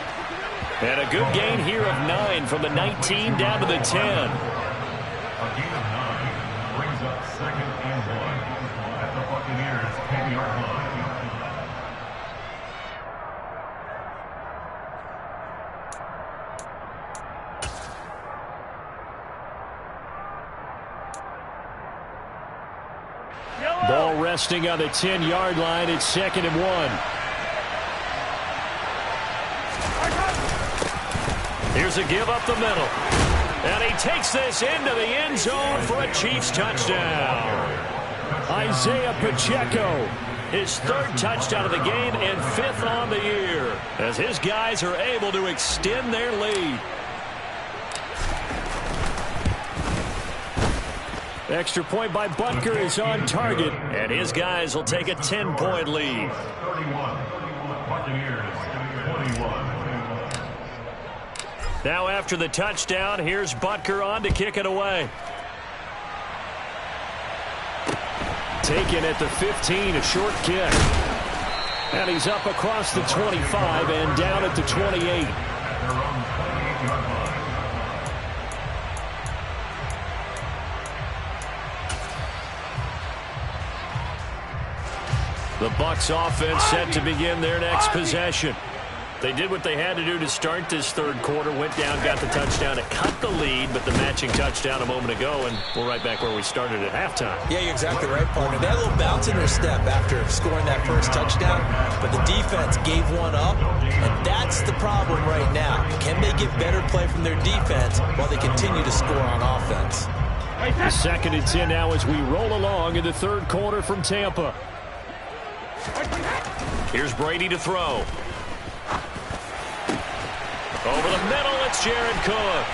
And a good gain here of 9 from the 19 down to the 10. A gain of 9 brings up 2nd and 1 at the Buccaneers' 10-yard line. Ball resting on the 10-yard line. It's 2nd and 1. Here's a give up the middle. And he takes this into the end zone for a Chiefs touchdown. Isaiah Pacheco. His 3rd touchdown of the game and 5th on the year, as his guys are able to extend their lead. Extra point by Butker is on target. And his guys will take a 10-point lead. 31, Buccaneers 21. Now after the touchdown, here's Butker on to kick it away. Taken at the 15, a short kick. And he's up across the 25 and down at the 28. Their own 28-yard line. The Bucs offense set to begin their next possession. They did what they had to do to start this 3rd quarter. Went down, got the touchdown to cut the lead, but the matching touchdown a moment ago, and we're right back where we started at halftime. Yeah, you're exactly right, partner. They had a little bounce in their step after scoring that first touchdown, but the defense gave one up, and that's the problem right now. Can they get better play from their defense while they continue to score on offense? Second and 10 now as we roll along in the third quarter from Tampa. Here's Brady to throw. Over the middle, it's Jared Cook.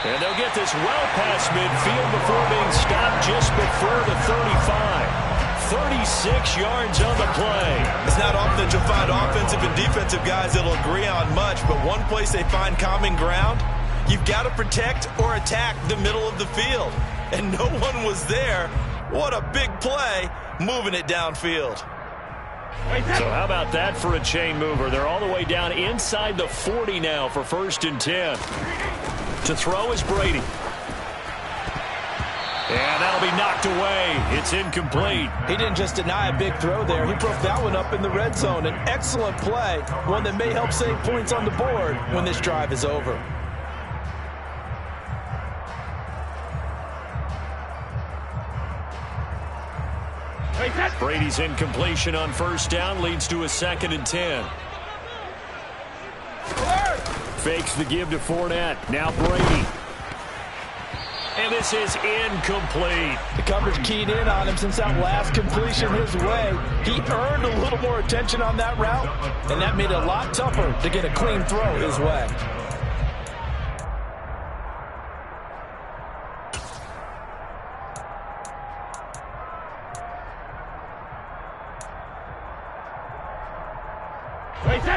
And they'll get this well past midfield before being stopped just before the 35. 36 yards on the play. It's not often that you'll find offensive and defensive guys that'll agree on much, but one place they find common ground, you've got to protect or attack the middle of the field. And no one was there. What a big play, moving it downfield. So how about that for a chain mover? They're all the way down inside the 40 now for 1st and 10. To throw is Brady. And that'll be knocked away. It's incomplete. He didn't just deny a big throw there. He broke that one up in the red zone. An excellent play, one that may help save points on the board when this drive is over. Brady's incompletion on 1st down leads to a 2nd and 10. Fakes the give to Fournette. Now Brady. And this is incomplete. The coverage keyed in on him since that last completion his way. He earned a little more attention on that route, and that made it a lot tougher to get a clean throw his way.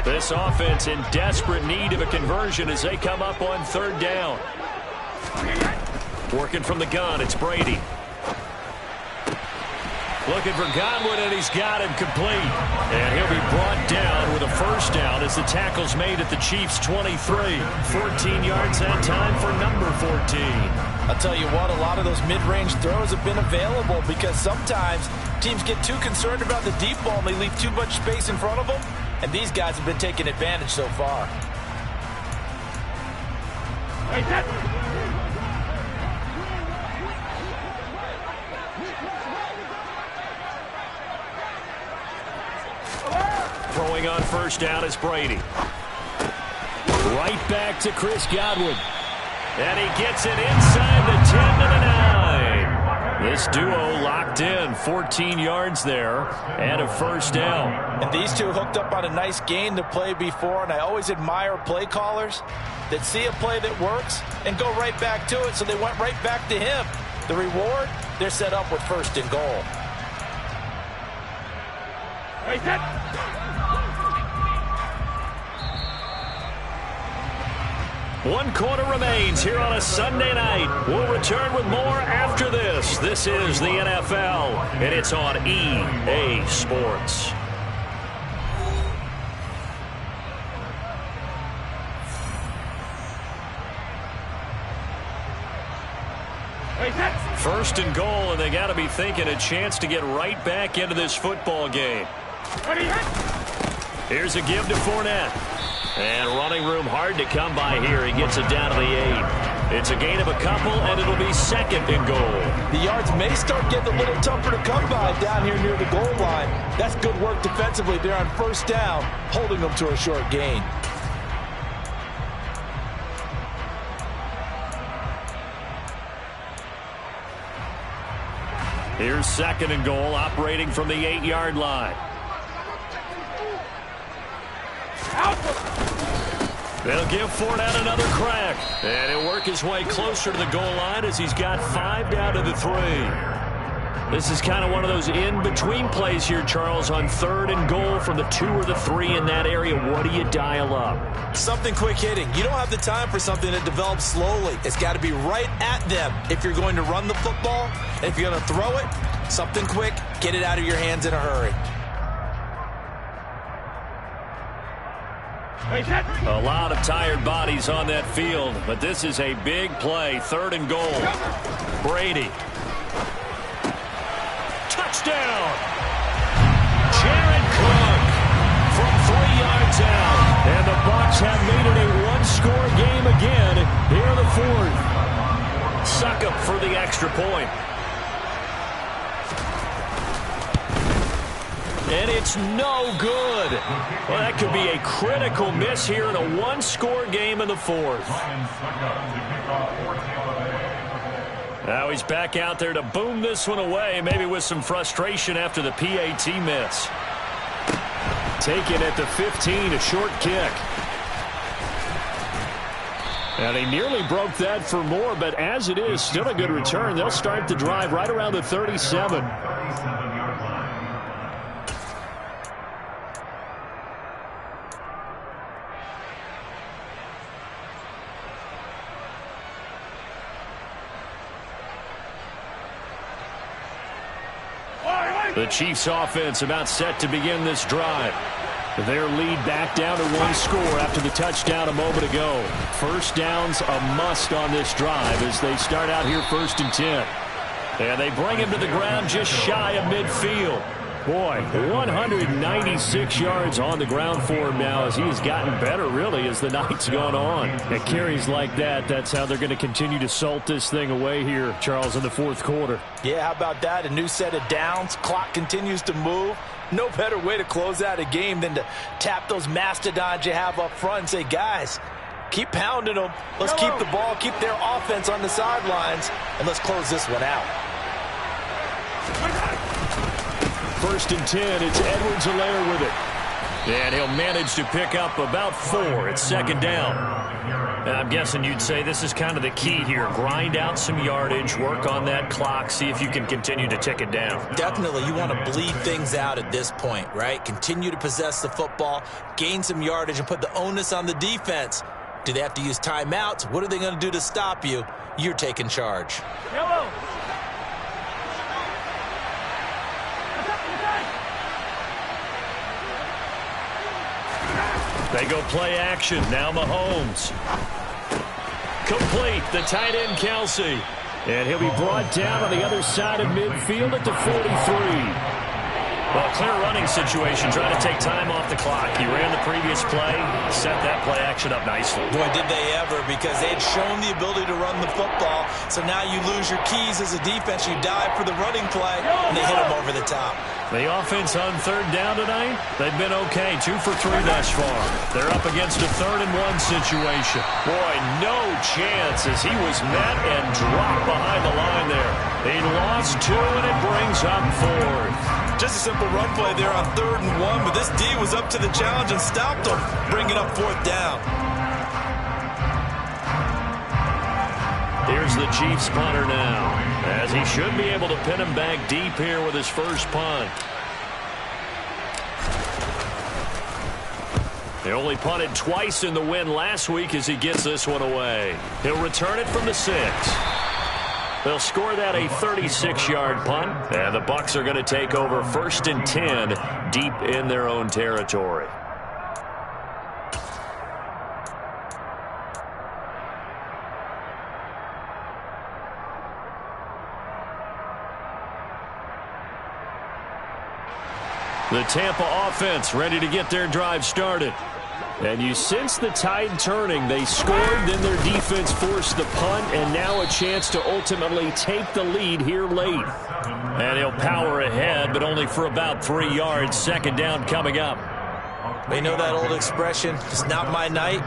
This offense in desperate need of a conversion as they come up on 3rd down. Working from the gun, it's Brady. Looking for Godwin, and he's got him complete. And he'll be brought down with a 1st down as the tackle's made at the Chiefs' 23. 14 yards that time for number 14. I'll tell you what, a lot of those mid-range throws have been available because sometimes teams get too concerned about the deep ball and they leave too much space in front of them. And these guys have been taking advantage so far. Throwing on 1st down is Brady. Right back to Chris Godwin. And he gets it inside the 10 to the 9. This duo locked in. 14 yards there and a 1st down. And these two hooked up on a nice gain to play before, and I always admire play callers that see a play that works and go right back to it, so they went right back to him. The reward, they're set up with 1st and goal. One quarter remains here on a Sunday night. We'll return with more after this. This is the NFL, and it's on EA Sports. First and goal, and they got to be thinking a chance to get right back into this football game. Here's a give to Fournette. And running room hard to come by here. He gets it down to the 8. It's a gain of a couple, and it'll be 2nd and goal. The yards may start getting a little tougher to come by down here near the goal line. That's good work defensively there on 1st down, holding them to a short gain. Here's 2nd and goal, operating from the 8-yard line. They'll give Fournette another crack. And he'll work his way closer to the goal line as he's got 5 down to the 3. This is kind of one of those in-between plays here, Charles, on 3rd and goal from the 2 or the 3 in that area. What do you dial up? Something quick hitting. You don't have the time for something that develops slowly. It's got to be right at them if you're going to run the football. And if you're going to throw it, something quick, get it out of your hands in a hurry. A lot of tired bodies on that field, but this is a big play. 3rd and goal. Brady. Touchdown! Jared Cook from 3 yards out. And the Bucs have made it a one-score game again here in the 4th. Suck up for the extra point. And it's no good. Well, that could be a critical miss here in a one-score game in the 4th. Now he's back out there to boom this one away, maybe with some frustration after the PAT miss. Taken at the 15, a short kick. And he nearly broke that for more, but as it is, still a good return. They'll start the drive right around the 37. The Chiefs offense about set to begin this drive. Their lead back down to one score after the touchdown a moment ago. First down's a must on this drive as they start out here 1st and 10. And they bring him to the ground just shy of midfield. Boy, 196 yards on the ground for him now as he has gotten better, really, as the night's gone on. At carries like that, that's how they're going to continue to salt this thing away here, Charles, in the 4th quarter. Yeah, how about that? A new set of downs. Clock continues to move. No better way to close out a game than to tap those mastodons you have up front and say, guys, keep pounding them. Let's keep the ball, keep their offense on the sidelines, and let's close this one out. 1st and 10, it's Edwards-Helaire with it. And he'll manage to pick up about 4 at 2nd down. And I'm guessing you'd say this is kind of the key here. Grind out some yardage, work on that clock, see if you can continue to tick it down. Definitely, you want to bleed things out at this point, right? Continue to possess the football, gain some yardage, and put the onus on the defense. Do they have to use timeouts? What are they going to do to stop you? You're taking charge. Yellow. They go play action. Now Mahomes. Complete. The tight end, Kelsey. And he'll be brought down on the other side of midfield at the 43. Well, clear running situation, trying to take time off the clock. He ran the previous play, set that play action up nicely. Boy, did they ever, because they had shown the ability to run the football. So now you lose your keys as a defense. You dive for the running play, and they hit him over the top. The offense on 3rd down tonight, they've been okay. 2 for 3 thus far. They're up against a 3rd and 1 situation. Boy, no chance as he was met and dropped behind the line there. He lost 2, and it brings up 4th. Just a simple run play there on 3rd and 1, but this D was up to the challenge and stopped him, bringing up 4th down. Here's the Chiefs punter now, as he should be able to pin him back deep here with his first punt. He only punted twice in the win last week as he gets this one away. He'll return it from the 6. They'll score that a 36-yard punt, and the Bucs are going to take over 1st and 10 deep in their own territory. The Tampa offense ready to get their drive started. And you sense the tide turning. They scored, then their defense forced the punt, and now a chance to ultimately take the lead here late. And he'll power ahead, but only for about 3 yards. 2nd down coming up. You know that old expression, it's not my night?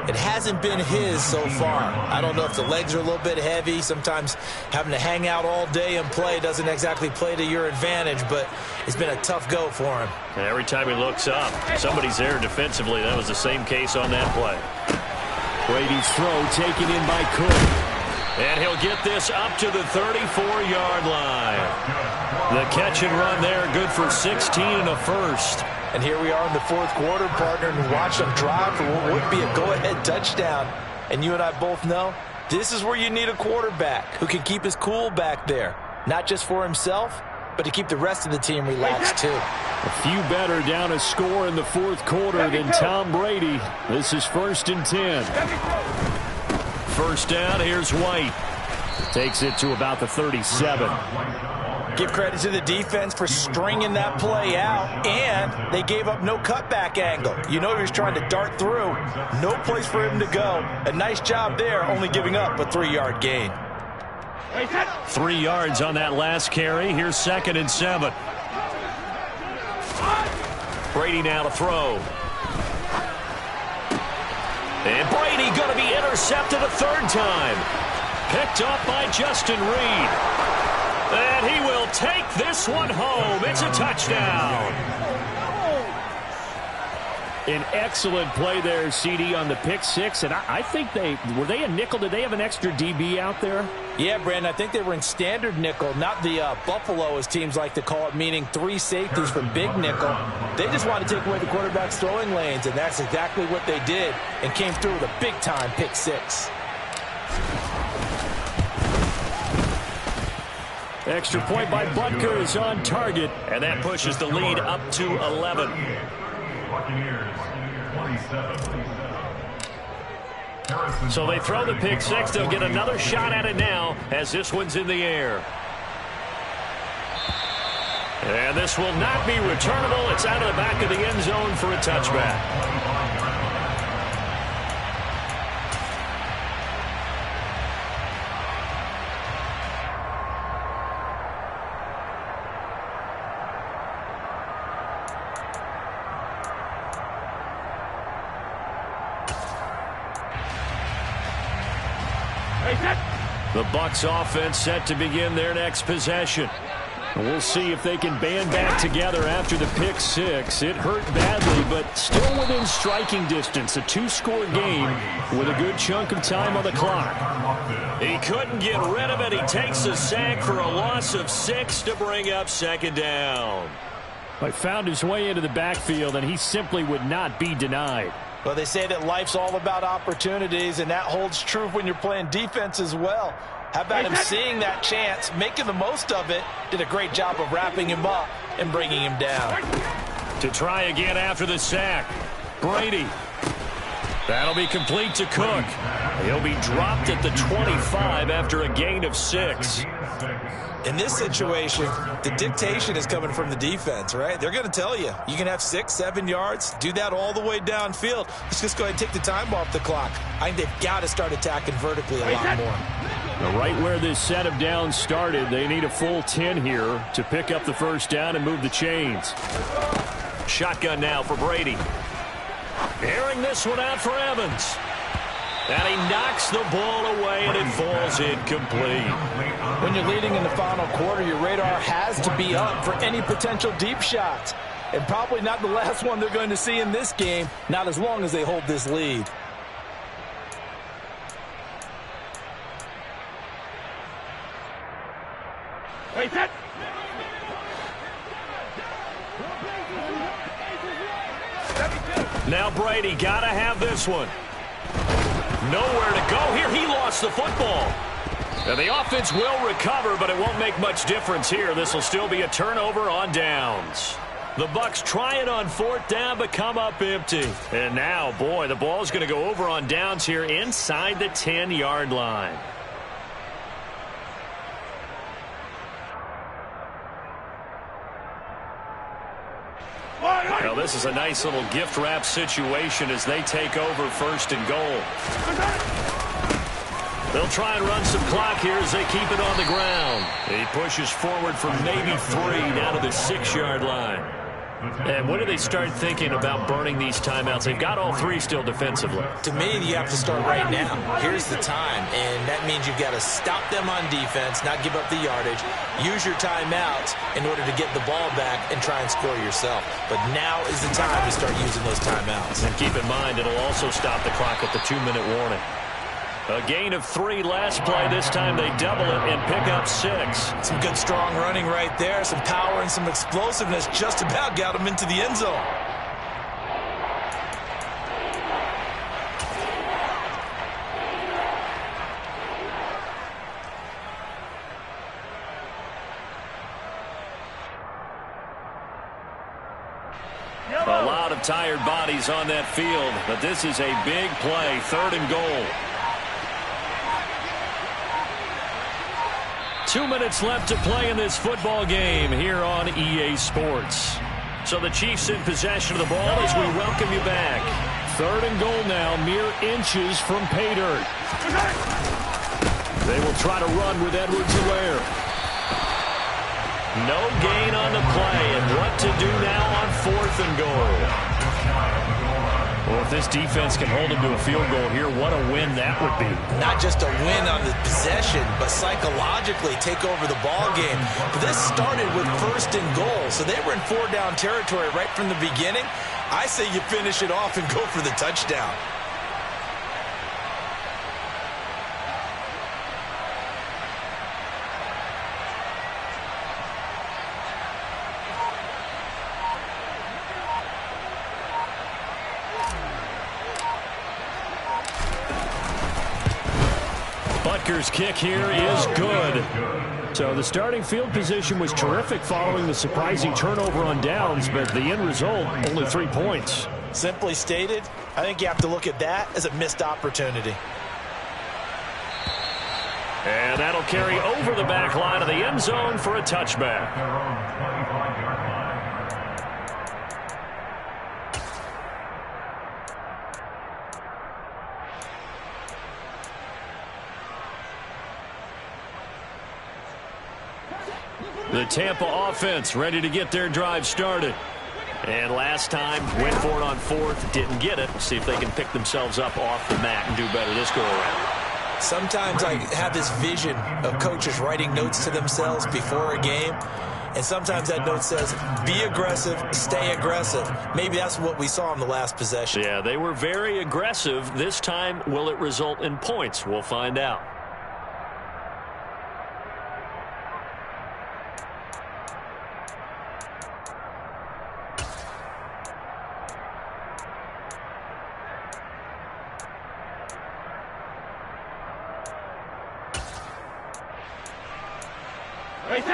It hasn't been his so far. I don't know if the legs are a little bit heavy. Sometimes having to hang out all day and play doesn't exactly play to your advantage, but it's been a tough go for him. And every time he looks up, somebody's there defensively. That was the same case on that play. Brady's throw taken in by Cook. And he'll get this up to the 34-yard line. The catch and run there, good for 16 and a first. And here we are in the 4th quarter, partner, and watch them drive for what would be a go-ahead touchdown. And you and I both know this is where you need a quarterback who can keep his cool back there. Not just for himself, but to keep the rest of the team relaxed too. A few better down a score in the 4th quarter than Tom Brady. This is 1st and 10. 1st down, here's White. Takes it to about the 37. Give credit to the defense for stringing that play out, and they gave up no cutback angle. You know he was trying to dart through. No place for him to go. A nice job there, only giving up a 3-yard gain. 3 yards on that last carry. Here's 2nd and 7. Brady now to throw. And Brady going to be intercepted a 3rd time. Picked off by Justin Reed. And he will take this one home. It's a touchdown. An excellent play there, CD, on the pick six. And I think were they a nickel? Did they have an extra DB out there? Yeah, Brandon, I think they were in standard nickel, not the Buffalo, as teams like to call it, meaning 3 safeties from big nickel. They just wanted to take away the quarterback's throwing lanes, and that's exactly what they did, and came through with a big-time pick six. Extra point by Butker is on target, and that pushes the lead up to 11. Buccaneers, 27. So they throw the pick six. They'll get another shot at it now as this one's in the air. And this will not be returnable. It's out of the back of the end zone for a touchback. The Bucs offense set to begin their next possession. And we'll see if they can band back together after the pick six. It hurt badly, but still within striking distance. A 2-score game with a good chunk of time on the clock. He couldn't get rid of it. He takes a sack for a loss of 6 to bring up second down. He found his way into the backfield, and he simply would not be denied. Well, they say that life's all about opportunities, and that holds true when you're playing defense as well. How about him seeing that chance, making the most of it, did a great job of wrapping him up and bringing him down. To try again after the sack, Brady. That'll be complete to Cook. He'll be dropped at the 25 after a gain of 6. In this situation, the dictation is coming from the defense, right? They're going to tell you, you can have 6, 7 yards, do that all the way downfield. Let's just go ahead and take the time off the clock. I think they've got to start attacking vertically a lot more. Right where this set of downs started, they need a full 10 here to pick up the first down and move the chains. Shotgun now for Brady. Airing this one out for Evans. And he knocks the ball away, and it falls incomplete. When you're leading in the final quarter, your radar has to be up for any potential deep shots. And probably not the last one they're going to see in this game, not as long as they hold this lead. Wait, set. Now Brady got to have this one. Nowhere to go here. He lost the football. And the offense will recover, but it won't make much difference here. This will still be a turnover on downs. The Bucs try it on 4th down, but come up empty. And now, boy, the ball's going to go over on downs here inside the 10-yard line. Now, this is a nice little gift wrap situation as they take over 1st and goal. They'll try and run some clock here as they keep it on the ground. He pushes forward for maybe 3 down to the 6-yard line. And when do they start thinking about burning these timeouts? They've got all 3 still defensively. To me, you have to start right now. Here's the time, and that means you've got to stop them on defense, not give up the yardage, use your timeouts in order to get the ball back and try and score yourself. But now is the time to start using those timeouts. And keep in mind, it'll also stop the clock at the 2-minute warning. A gain of 3 last play. This time they double it and pick up 6. Some good strong running right there. Some power and some explosiveness just about got him into the end zone. A lot of tired bodies on that field, but this is a big play. 3rd and goal. 2 minutes left to play in this football game here on EA Sports. So the Chiefs in possession of the ball as we welcome you back. 3rd and goal now, mere inches from pay dirt. They will try to run with Edwards-Helaire. No gain on the play, and what to do now on 4th and goal. Well, if this defense can hold them to a field goal here, what a win that would be. Not just a win on the possession, but psychologically take over the ball game. But this started with 1st and goal, so they were in 4-down territory right from the beginning. I say you finish it off and go for the touchdown. Butker's kick here is good. So the starting field position was terrific following the surprising turnover on downs, but the end result, only 3 points. Simply stated, I think you have to look at that as a missed opportunity. And that'll carry over the back line of the end zone for a touchback. They're on the 25-yard line. The Tampa offense ready to get their drive started. And last time, went for it on 4th, didn't get it. See if they can pick themselves up off the mat and do better this go-around. Sometimes I have this vision of coaches writing notes to themselves before a game. And sometimes that note says, be aggressive, stay aggressive. Maybe that's what we saw in the last possession. Yeah, they were very aggressive. This time, will it result in points? We'll find out.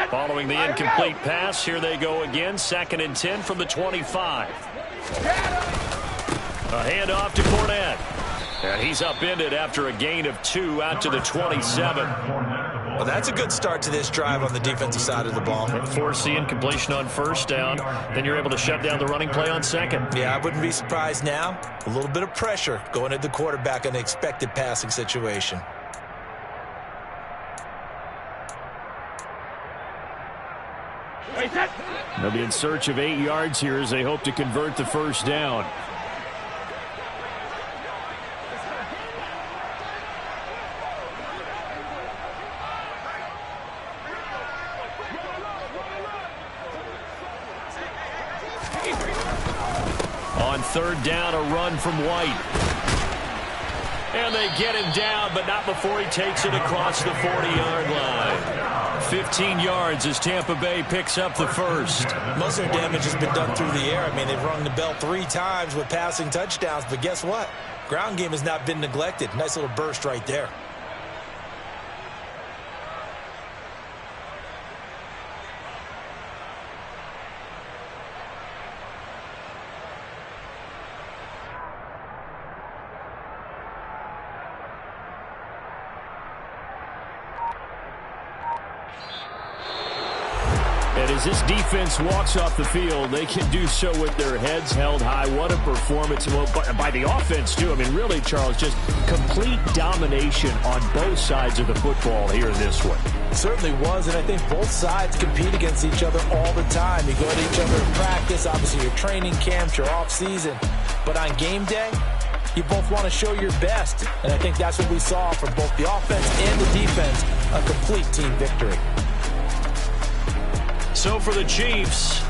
Following the incomplete pass, here they go again. 2nd and 10 from the 25. A handoff to Fournette. And he's upended after a gain of 2 out to the 27. Well, that's a good start to this drive on the defensive side of the ball. Force the incompletion on 1st down. Then you're able to shut down the running play on 2nd. Yeah, I wouldn't be surprised now. A little bit of pressure going at the quarterback in an expected passing situation. They'll be in search of 8 yards here as they hope to convert the 1st down. On 3rd down, a run from White. And they get him down, but not before he takes it across the 40-yard line. 15 yards as Tampa Bay picks up the 1st. Most of their damage has been done through the air. I mean, they've rung the bell 3 times with passing touchdowns, but guess what? Ground game has not been neglected. Nice little burst right there. And as this defense walks off the field, they can do so with their heads held high. What a performance by the offense, too. I mean, really, Charles, just complete domination on both sides of the football here in this one. It certainly was, and I think both sides compete against each other all the time. You go at each other in practice, obviously your training camps, your off-season. But on game day, you both want to show your best. And I think that's what we saw from both the offense and the defense, a complete team victory. So for the Chiefs,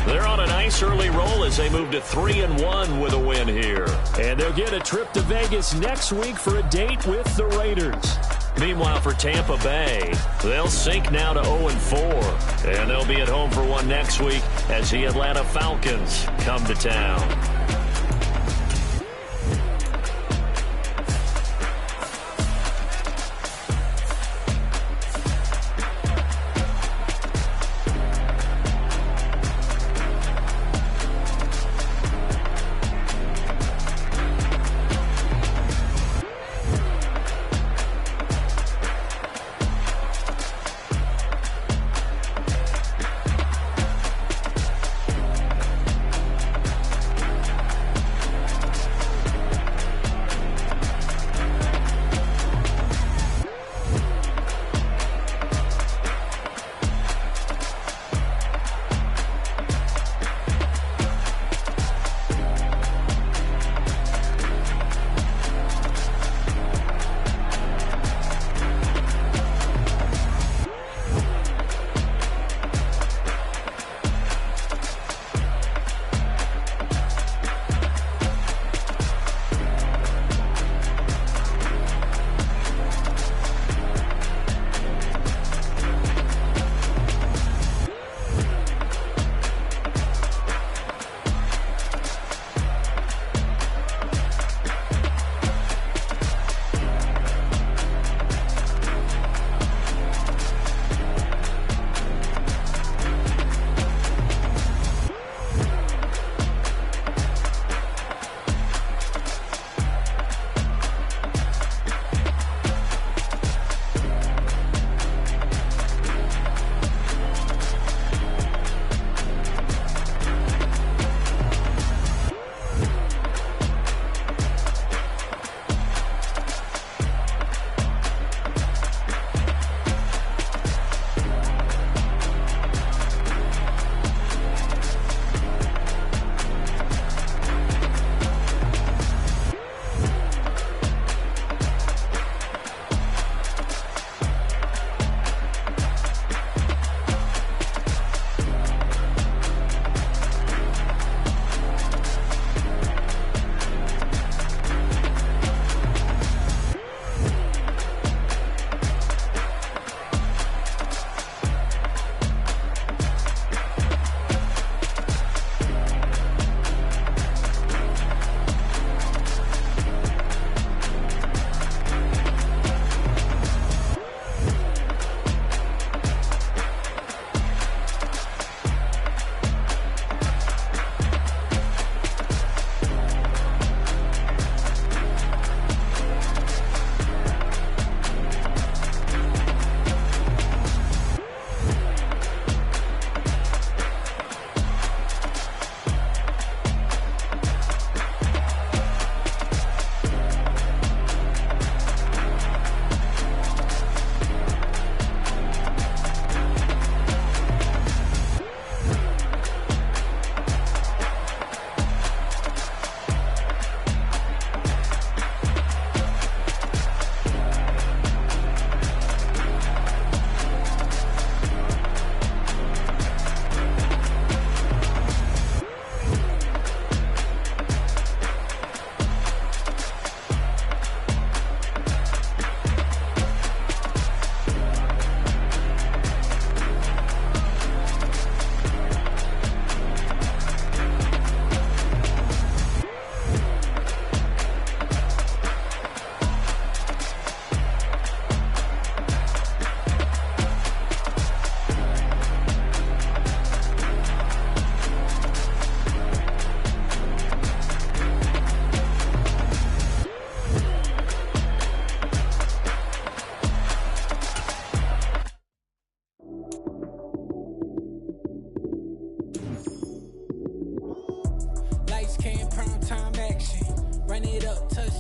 they're on a nice early roll as they move to 3-1 with a win here. And they'll get a trip to Vegas next week for a date with the Raiders. Meanwhile, for Tampa Bay, they'll sink now to 0-4. And they'll be at home for one next week as the Atlanta Falcons come to town.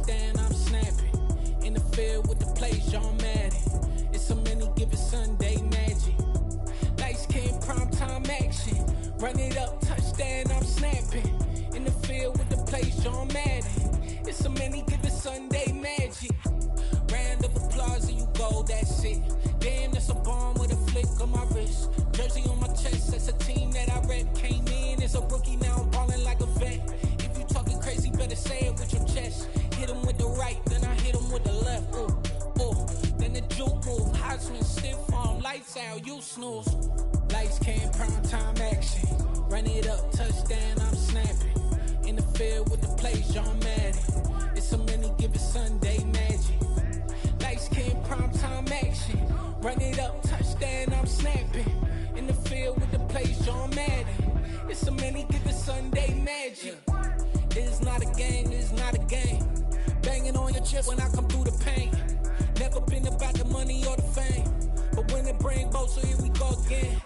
touchdown, I'm snapping. In the field with the plays, John Madden. It's a many given Sunday magic. Lights came primetime action. Run it up, touchdown, I'm snapping. In the field with the plays, John Madden. It's a many given Sunday magic. Round of applause and you go, that's it. Damn, that's a bomb with a flick on my wrist. Jersey on my chest, that's a team that I rep. Came in as a rookie, now I'm ballin' like a vet. If you talking crazy, better say it with your chest. Hit him with the right, then I hit him with the left. Then the juke move, high swing, stiff arm, lights out, you snooze. Lights came, prime time action. Run it up, touchdown, I'm snapping. In the field with the plays, John Madden. It's a many given Sunday magic. Lights came, prime time action. Run it up, touchdown, I'm snapping. In the field with the plays, John Madden. It's a many given Sunday magic. It's not a game, it's not a game. Banging on your chest when I come through the pain. Never been about the money or the fame. But when it bring both, so here we go again.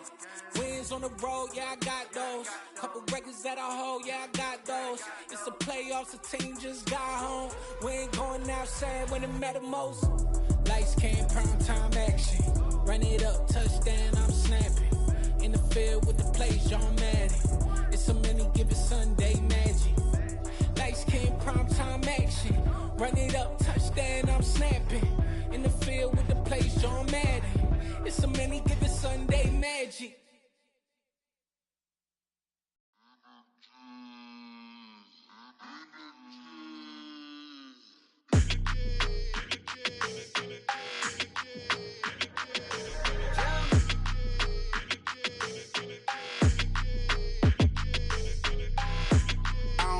Wins on the road, yeah, I got those. Couple records that I hold, yeah, I got those. It's the playoffs, the team just got home. We ain't going outside when it matter most. Lights came, prime time action. Run it up, touchdown, I'm snapping. In the field with the plays, John Madden. It's a many given Sunday magic. Lights came, prime time action. Run it up, touchdown, I'm snapping. In the field with the plays, John Madden. It's a many given Sunday magic.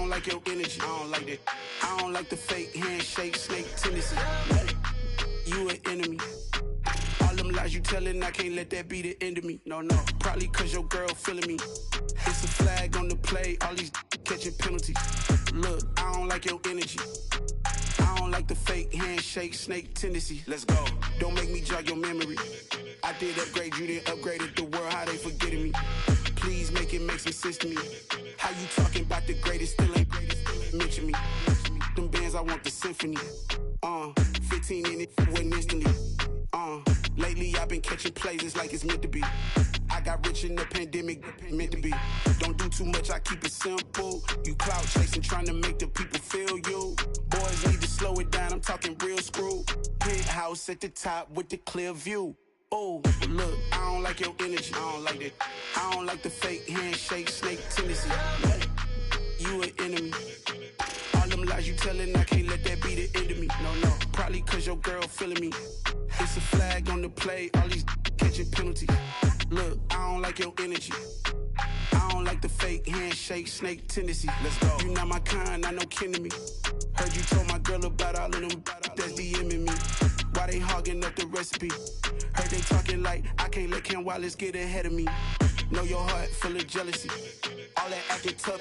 Like your energy, I don't like that. I don't like the fake handshake, snake tendency. You an enemy. All them lies you telling, I can't let that be the end of me. No, probably cause your girl feeling me. It's a flag on the play, all these catching penalties. Look, I don't like your energy. I don't like the fake handshake, snake tendency. Let's go. Don't make me jog your memory. I did upgrade, you didn't upgrade it. The world, how they forgetting me. Please make it make some sense to me. How you talking about the greatest, still ain't greatest, mention me. Them bands, I want the symphony. 15 in it, wasn't instantly. Lately I've been catching plays, it's like it's meant to be. I got rich in the pandemic, meant to be. Don't do too much, I keep it simple. You clout chasing, trying to make the people feel you. Boys need to slow it down, I'm talking real screw. Penthouse at the top with the clear view. Oh, look, I don't like your energy, I don't like that. I don't like the fake handshake, snake tendency. You an enemy. All them lies you telling, I can't let that be the end of me. No, probably cause your girl feeling me. It's a flag on the play, all these catching penalties. Look, I don't like your energy. I don't like the fake handshake, snake tendency. Let's go. You not my kind, I know kin to me. Heard you told my girl about all of them that's DMing me. Why they hogging up the recipe? Heard they talking like I can't let Ken Wallace get ahead of me. Know your heart full of jealousy. All that acting tough,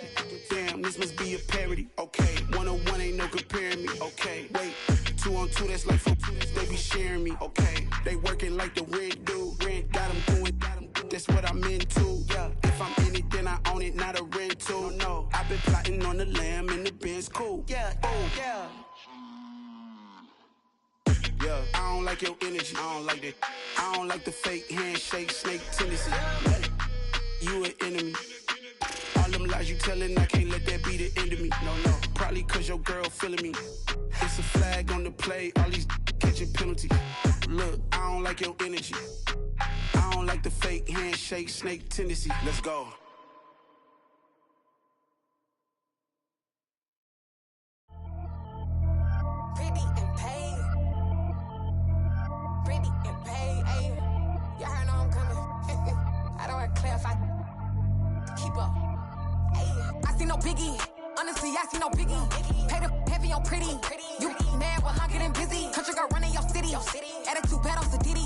damn, this must be a parody. Okay, 1-on-1 ain't no comparing me. Okay, wait, 2-on-2, that's like 4, they be sharing me. Okay, they working like the rent do. Rent got them doing, that's what I'm into. Yeah, if I'm in it, then I own it, not a rental. No, I've been plotting on the lamb and the Benz cool. Yeah, oh, yeah. Yeah, I don't like your energy, I don't like that. I don't like the fake handshake, snake tendency. You an enemy. All them lies you telling, I can't let that be the end of me. No, probably cause your girl feeling me. It's a flag on the play, all these catching penalties. Look, I don't like your energy. I don't like the fake handshake, snake tendency. Let's go. Pretty and paid. Pretty and paid, ayy. Y'all heard I'm coming. I don't want to clarify. Keep up. Ayy. I see no biggie. Honestly, I see no biggie. Pay the heavy on pretty. You mad, well, I'm getting busy. Country girl running your city. Attitude bad on Sadiddy.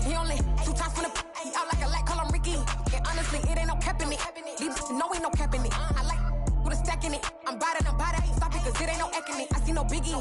He only 2 times from the he out like a light, call him Ricky. And honestly, it ain't no cap in it. Leave no ain't no cap in it. I like with a stack in it. I'm bad, stop it, cause it ain't no eck in it. I see no biggie.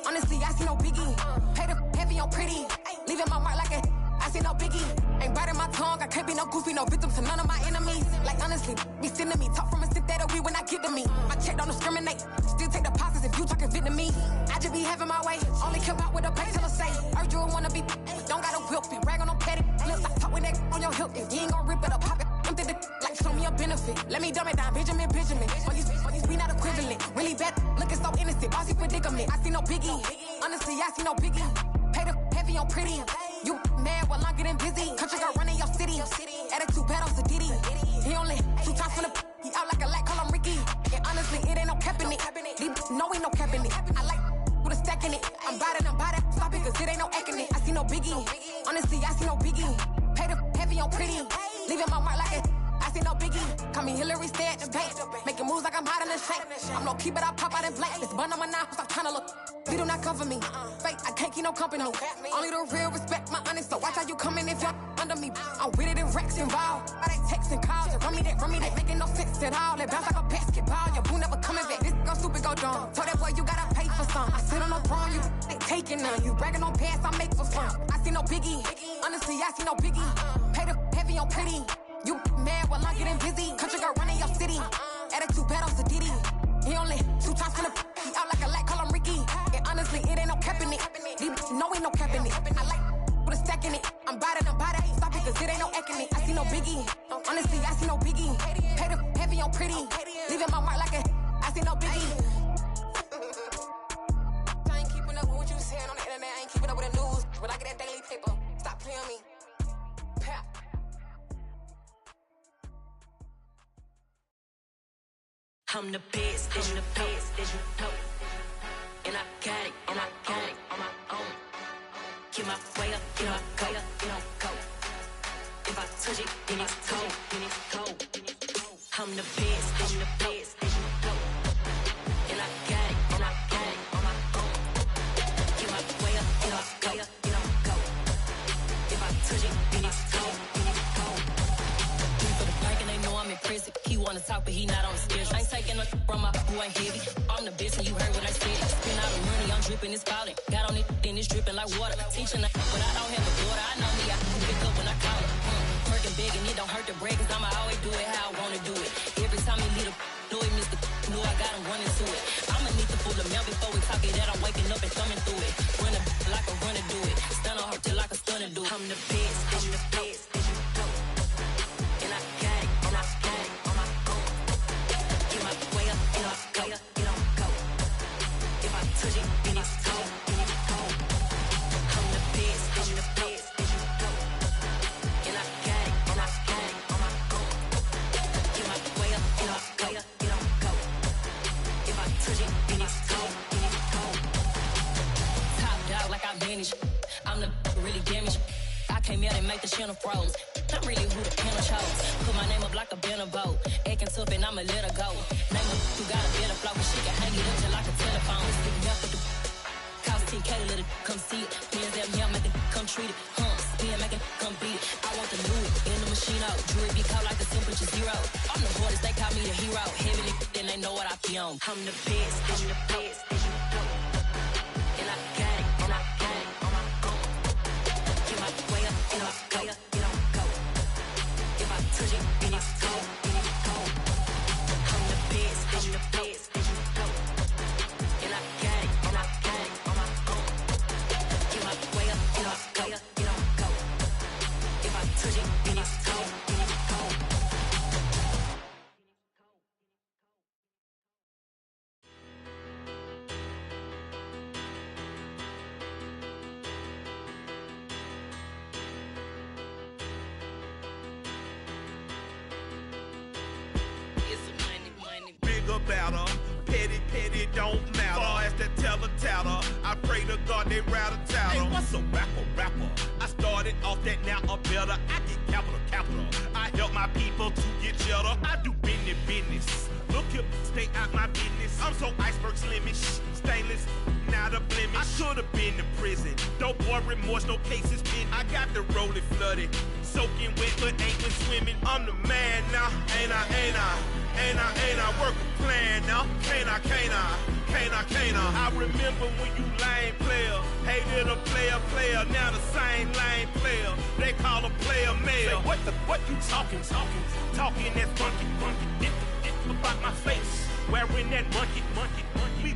Honestly, I see no biggie. Pay the heavy on pretty. Leaving my mark like a I see no biggie. Ain't biting my tongue, I can't be no goofy, no victim to none of my enemies. Like honestly, be sending me talk from a stick that we when I get to me. My check don't discriminate, still take deposits if you talking Vietnamese. I just be be having my way. Only come out with a pay till I say. Urge you wanna be, don't gotta whip it. Brag on them petty lips. I talk with that on your hip. If you ain't gon' rip it up, pop it. Empty the like show me a benefit. Let me dumb it down, Benjamin. For these we not equivalent. Really bad, looking so innocent. Bossy predicament. I see no biggie. Honestly, I see no biggie. Pay the heavy on pretty. You mad while I'm getting busy. Country girl running your city. Attitude bad on Diddy. He only 2 times from the he out like a light, call him Ricky. And honestly, it ain't no cap in it. No, ain't no cap in it. I like with a stack in it. I'm bad. Stop it, cause it ain't no acting it. I see no biggie. Honestly, I see no biggie. Pay the heavy on pretty. Leaving my mark like it. I see no biggie. Call me Hillary, stay at the bank. Making moves like I'm hot in the shank. I'm no keep it, I pop out in blank. This bun on my knife, stop trying to look. You do not come for me. Fake, I can't keep no company. Only the real respect my honest. So watch how you coming if you're under me. I'm with it and Rex involved. I they text and calls and run me that. Making no sense at all. They bounce like a basketball. Your boo never coming back. This go stupid, go dumb. Told that boy you gotta pay for some. I sit on the throne, you they taking none. You bragging on past, I make for fun. I see no biggie. Honestly, I see no biggie. Pay the heavy on pretty. You mad while I'm getting busy. Country girl running your city. Attitude bad on Diddy. He only 2 times from the he out like a light, call him Ricky. And honestly, it ain't no cap in it. No, ain't no cap in it. I like with a stack in it. I'm bad. Stop it, cause it ain't no acting it. I see no biggie. Honestly, I see no biggie. Pay the heavy on pretty. Leaving my mark like a I see no biggie. I ain't keeping up with what you saying on the internet. I ain't keeping up with the news. But I get that daily paper. Stop playing me. Pap. I'm the best, as you know. And I got it on my own. Get my way up, get my go. If I touch it, then it's cold. I'm the best, as you know. And I got it on my own. Get my way up, get my go. If I touch it, then it's cold. For the bank and they know I'm in prison. He wanna talk, but he not on the schedule. I ain't taking no from my who ain't heavy. I'm the best and you heard what I said. Spend all the money, I'm dripping, it's falling. Got on it, then it's dripping like water. Teaching but I don't have a daughter. I know me, I can pick up when I call her. Working big and it don't hurt to break, cause I'ma always do it how I wanna do it. Every time he lead a know it, Mr. Know I got him running to it. I'ma need to pull the mail before we talk it that I'm waking up and thumbing through it. Run a like a runner do it. Stun on her till like a stunner do it. I'm the best, as you know. And I got it on my own. Get my way up, get my go. If I touch it, then it's cold. I'm the best, as you know. And I got it on my own. Get my way up, get my go. If I touch it, then it's cold. Top dog like I vanished. I'm the really damaged. I came out and make the channel froze. I'm really who the panel chose. Put my name up like a banner boat. Acting tough and I'ma let her go. Name her who got a better flow. Cause she can hang it up just like a telephone. Sticking up with the cost 10K to let it come see it. Hands down here, make it come treat it. Spin, make it come beat it. I want the new in the machine out. Jewelry be caught like the temperature 0. I'm the hardest, they call me the hero. Heavily, then they know what I be on. I'm the best, as you know. And I got it on my own. Get my way up, get my go. If I touch it, then it's cold. I'm the best, as you know. And I got it on my own. Get my way up, get my go. If I touch it, then it's cold. Better, petty, don't matter. Far as that teller, I pray to God they rattle tattle. Hey, what's a rapper? I started off that, now I'm better. I get capital. I help my people to get cheddar. I do business. Look here, stay out my business. I'm so iceberg slimish, stainless, not a blemish. I should've been in prison. No boy remorse, no cases pinned. I got the rolling flooded, soaking wet, but ain't been swimming. I'm the man now, ain't I work a plan now. Can't I? I remember when you lame player, hated a player, now the same lame player. They call a player male. Say, what you talking that funky. It's about my face, wearing that monkey. We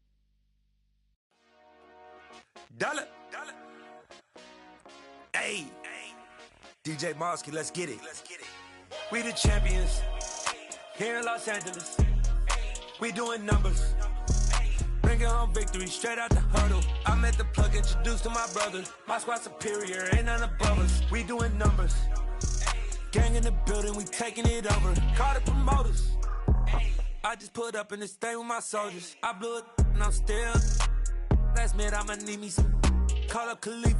DJ Mosky, let's get it. We the champions here in Los Angeles. We doing numbers. Bringing home victory straight out the huddle. I met the plug, introduced to my brother. My squad superior, ain't none above us. We doing numbers. Gang in the building, we taking it over. Call the promoters. I just put up in this thing with my soldiers. I blew it and I'm still. Last minute I'ma need me some. Call up Khalifa.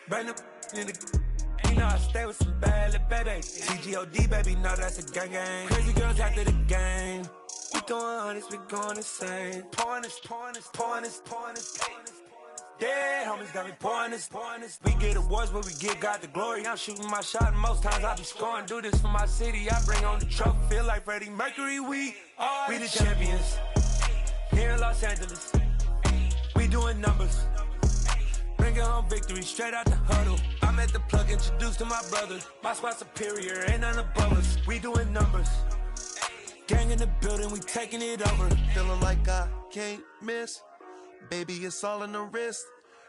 Bring them in the. You know I stay with some bad little baby. TGOD baby, know that's a gang gang. Crazy girls after the game. We going honest, we going insane. Pouring this. Dead homies got me pouring this. We get awards, but we give God the glory. I'm shooting my shot, and most times I be scoring. Do this for my city, I bring on the trophy. Feel like Freddie Mercury, we the champions here in Los Angeles. We doing numbers. Bringing home victory straight out the huddle. I met the plug, introduced to my brother. My squad superior, ain't none above us. We doing numbers. Gang in the building, we taking it over. Feeling like I can't miss. Baby, it's all in the wrist.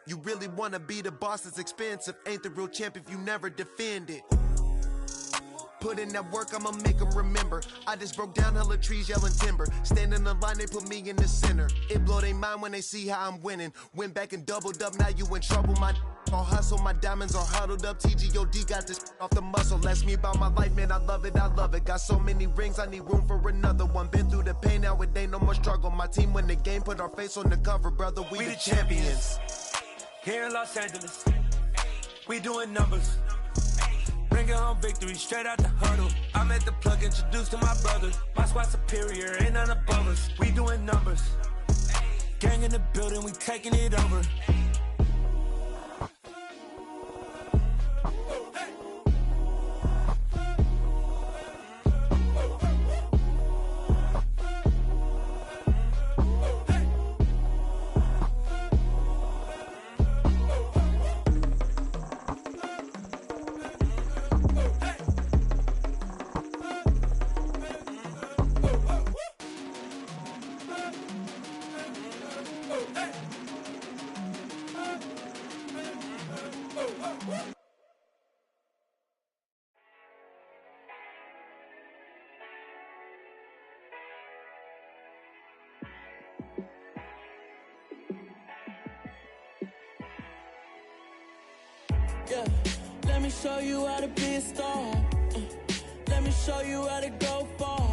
You really wanna be the boss, it's expensive. Ain't the real champ if you never defend it. Put in that work, I'ma make them remember. I just broke down hella trees, yelling timber. Stand in the line, they put me in the center. It blow their mind when they see how I'm winning. Went back and doubled up, now you in trouble. My all hustle, my diamonds are huddled up. TGOD got this off the muscle. Ask me about my life, man, I love it. Got so many rings, I need room for another one. Been through the pain, now it ain't no more struggle. My team win the game, put our face on the cover, brother. We the champions. Here in Los Angeles, we doing numbers. Bringing home victory straight out the huddle. I met the plug, introduced to my brother. My squad superior, ain't none above us. We doing numbers. Gang in the building, we taking it over. Yeah, let me show you how to be a star. Let me show you how to go far.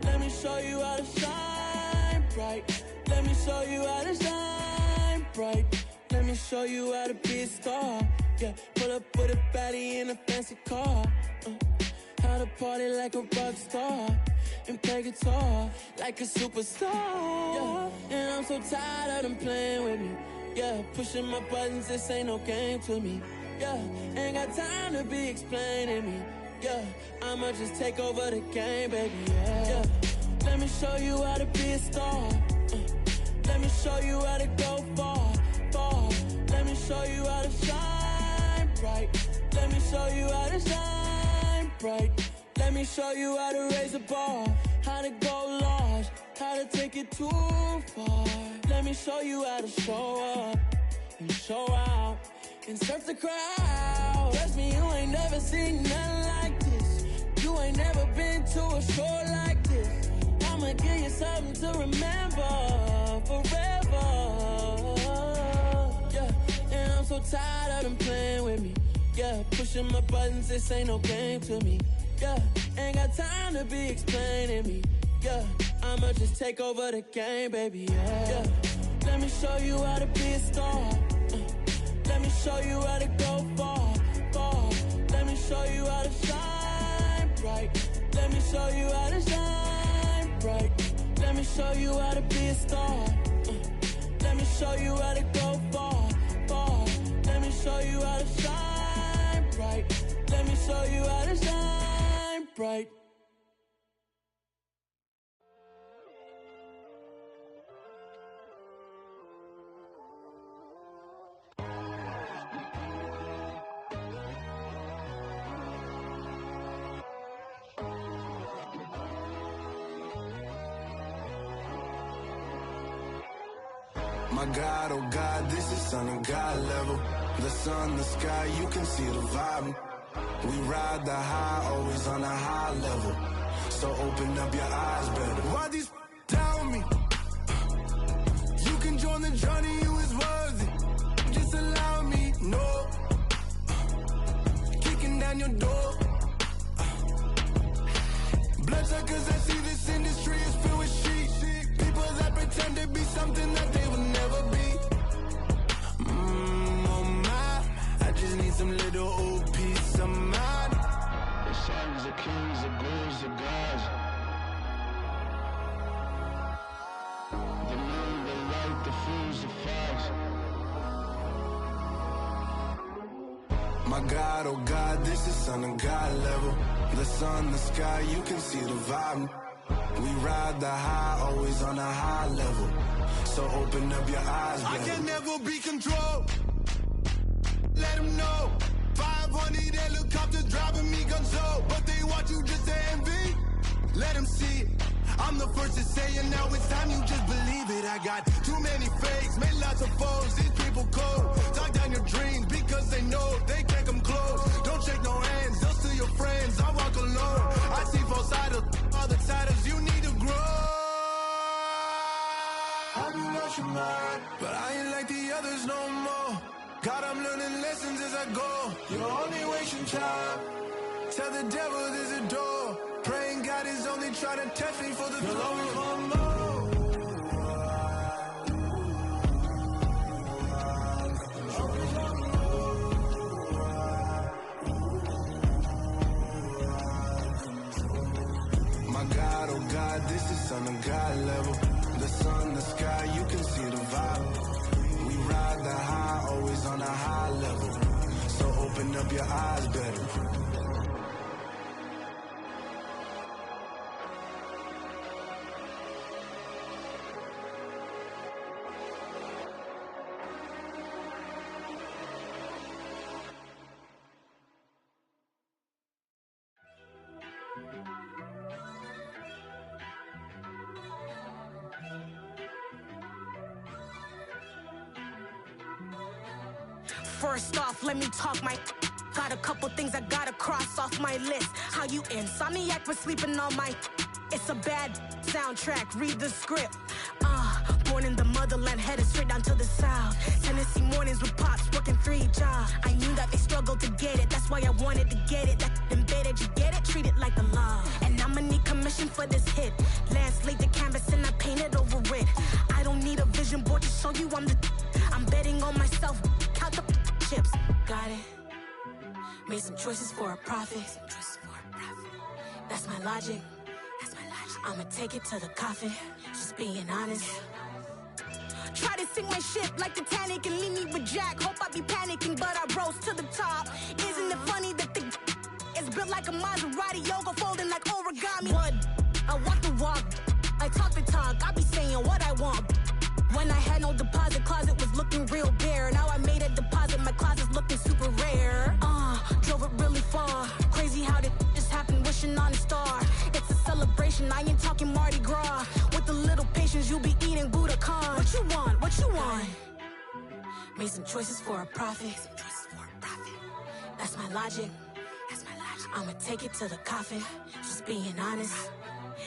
Let me show you how to shine bright. Let me show you how to shine bright. Let me show you how to be a star. Yeah, pull up with a baddie in a fancy car. How to party like a rock star and play guitar like a superstar. Yeah, and I'm so tired of them playing with me. Yeah, pushing my buttons, this ain't no game to me. Yeah, ain't got time to be explaining me. Yeah, I'ma just take over the game, baby. Yeah, let me show you how to be a star. Let me show you how to go far. Let me show you how to shine bright. Let me show you how to shine bright. Let me show you how to raise a bar, how to go large, how to take it too far. Let me show you how to show up and show out and surf the crowd. Trust me, you ain't never seen nothing like this. You ain't never been to a show like this. I'ma give you something to remember forever. Yeah, and I'm so tired of them playing with me. Yeah, pushing my buttons, this ain't no game to me. Yeah, ain't got time to be explaining me. Yeah, I'ma just take over the game, baby. Yeah, let me show you how to be a star. Let me show you how to go far. Let me show you how to shine bright. Let me show you how to shine bright. Let me show you how to be a star. Let me show you how to go far. Let me show you how to shine bright. Let me show you how to shine bright. My God, oh God, this is Son of God level. The sun, the sky, you can see the vibe. We ride the high, always on a high level. So open up your eyes better. Why these tell me? You can join the journey, you is worthy. Just allow me, no. Kicking down your door. Bloodsuckers, I see this industry is filled with sheep. People that pretend to be something that they will never be. Oh my, I just need some little old peace of mind. The sons of kings, the bulls, the gods. The moon, the light, the fools, the facts. My God, oh God, this is son of God level. The sun, the sky, you can see the vibe. We ride the high, always on a high level. So open up your eyes, baby. I can never be controlled. Let them know. 500 helicopters driving me gonzo. But they want you just to envy. Let them see it. I'm the first to say it, now it's time you just believe it. I got too many fakes, made lots of foes. These people cold. Talk down your dreams because they know they can't come close. Don't shake no hands, they'll steal your friends. I walk alone. I see false idols, other titles, you need to grow. Have you lost your mind? But I ain't like the others no more. God, I'm learning lessons as I go. You're only wasting time. Tell the devil there's a door. Praying God is only trying to test me for the throne. You'll always want more. My God, oh God, this is son of God level. The sun, the sky, you can see the vibe. We ride the high, always on a high level. So open up your eyes better. First off, let me talk my. Got a couple things I gotta cross off my list. How you insomniac for sleeping on my. It's a bad soundtrack, read the script. Born in the motherland, headed straight down to the south. Tennessee mornings with pops, working 3 jobs. I knew that they struggled to get it, that's why I wanted to get it. That embedded, you get it, treat it like a law. And I'ma need commission for this hit. Lance laid the canvas and I painted over it. I don't need a vision board to show you I'm betting on myself, count the chips. Got it. Made some choices for a profit. That's my logic. I'ma take it to the coffin. Just being honest. Try to sink my ship like Titanic and leave me with Jack. Hope I be panicking, but I rose to the top. Isn't it funny that the is built like a Maserati, yoga folding like origami? What? I walk the walk, I talk the talk. I be saying what I want. When I had no deposit, closet was looking real bare. Now I made a deposit, my closet's looking super rare. Drove it really far. Crazy how did this happen, wishing on a star. It's a celebration, I ain't talking Mardi Gras. With a little patience, you'll be eating Budokan. What you want? What you want? Made some choices for a profit. That's my logic. I'ma take it to the coffin. Just being honest.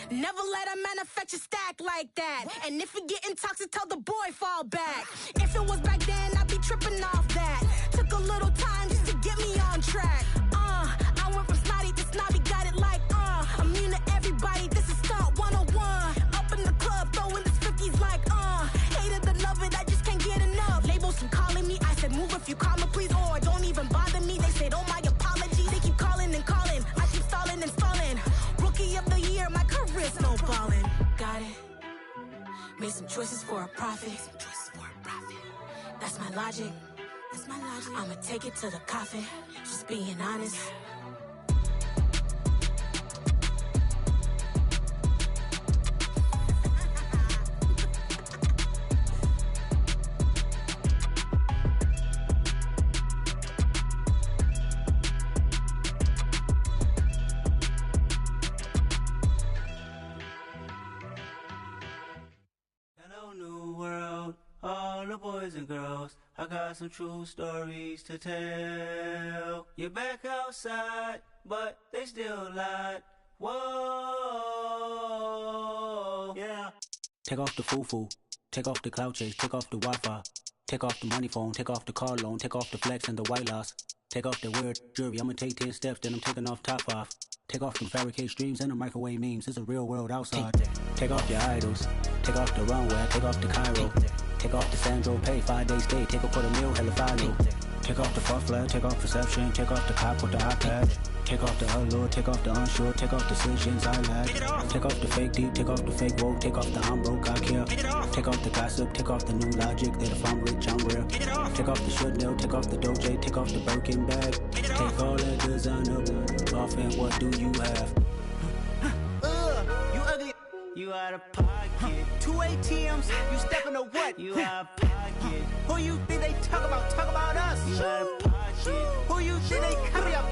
Never let a manufacture stack like that. And if it getting toxic, tell the boy fall back. If it was back then, I'd be tripping off that. Took a little time just to get me on track. I went from snotty to snobby, got it like immune to everybody, this is stunt 101. Up in the club, throwing this 50s like hate it or love it, I just can't get enough. Labels keep calling me, I said move if you call me please, or don't even bother me. They said oh my apology, they keep calling and calling. I keep stalling and stalling. Rookie of the year, my career snowballing. Got it. Made some choices for a profit. That's my logic. I'ma take it to the coffin. Just being honest. boys and girls, I got some true stories to tell. You're back outside, but they still lied. Whoa, yeah. Take off the foo-foo, take off the cloud chase, take off the Wi-Fi, take off the money phone, take off the car loan, take off the flex and the white loss, take off the weird jewelry. I'ma take 10 steps, then I'm taking off top off. Take off them fabricated streams and the microwave memes. It's a real world outside. Take off your idols, take off the runway, take off the Cairo, take off the Sandro pay, 5-day stay, take off for the meal, hella follow. Take off the fuck flag, take off perception, take off the cop with the iPad. Take off the allure, take off the unsure, take off decisions I lack. Take off the fake deep, take off the fake woke, take off the I'm broke, I care. Take off the gossip, take off the new logic that if I'm rich, I'm real. Take off the Chanel, take off the Doja, take off the Birkin bag. Take all that designer off and what do you have? You ugly. You out of pocket. 2 ATMs, you stepping to what? You out of pocket. Who you think they talk about? Talk about us. You out of pocket. Who you think they carry up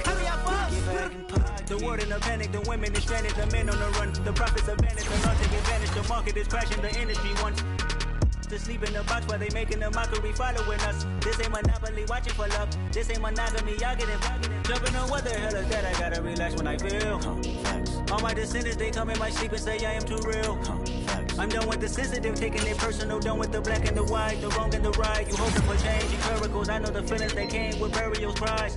us? Get back in pocket. The world in a panic, the women is stranded, the men on the run. The profits are vanished, the law take advantage. The market is crashing, the industry wants to sleep in the box while they making a mockery following us. This ain't Monopoly, watching for love. This ain't monogamy, y'all get it. Jumping on what the hell is that? I gotta relax when I feel. All my descendants, they come in my sleep and say I am too real. I'm done with the sensitive, taking it personal. Done with the black and the white, the wrong and the right. You hoping for change, you miracles. I know the feelings they came with burial cries.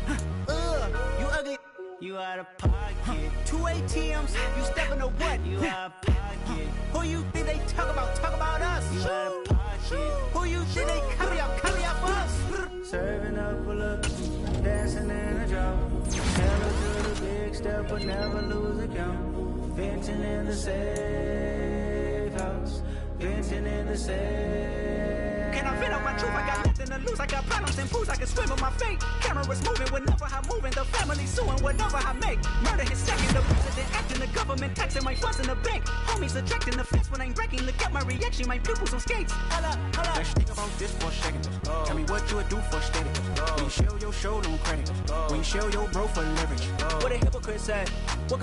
You ugly. You out of pocket. 2 ATMs, you stepping to what? You out of pocket. Who you think they talk about? Talk about us. You out of pocket. Who you think they carry up us? Serving up a look, dancing in a drop. Tell her to the big step, but never lose a count. Venting in the safe house. Venting in the safe. Can I vent out my truth? I got nothing to lose. I got problems and pools. I can swim with my fate. Cameras moving whenever I'm moving. The family suing whatever I make. Murder his second. The president acting. The government taxing my funds in the bank. Homies attracting the fence when I'm breaking. Look at my reaction. My pupils on skates. Holla, holla. Let's think about this for a second. Tell me what you would do for status. When you show your show no credit. When you show your bro for leverage. What a hypocrite said. What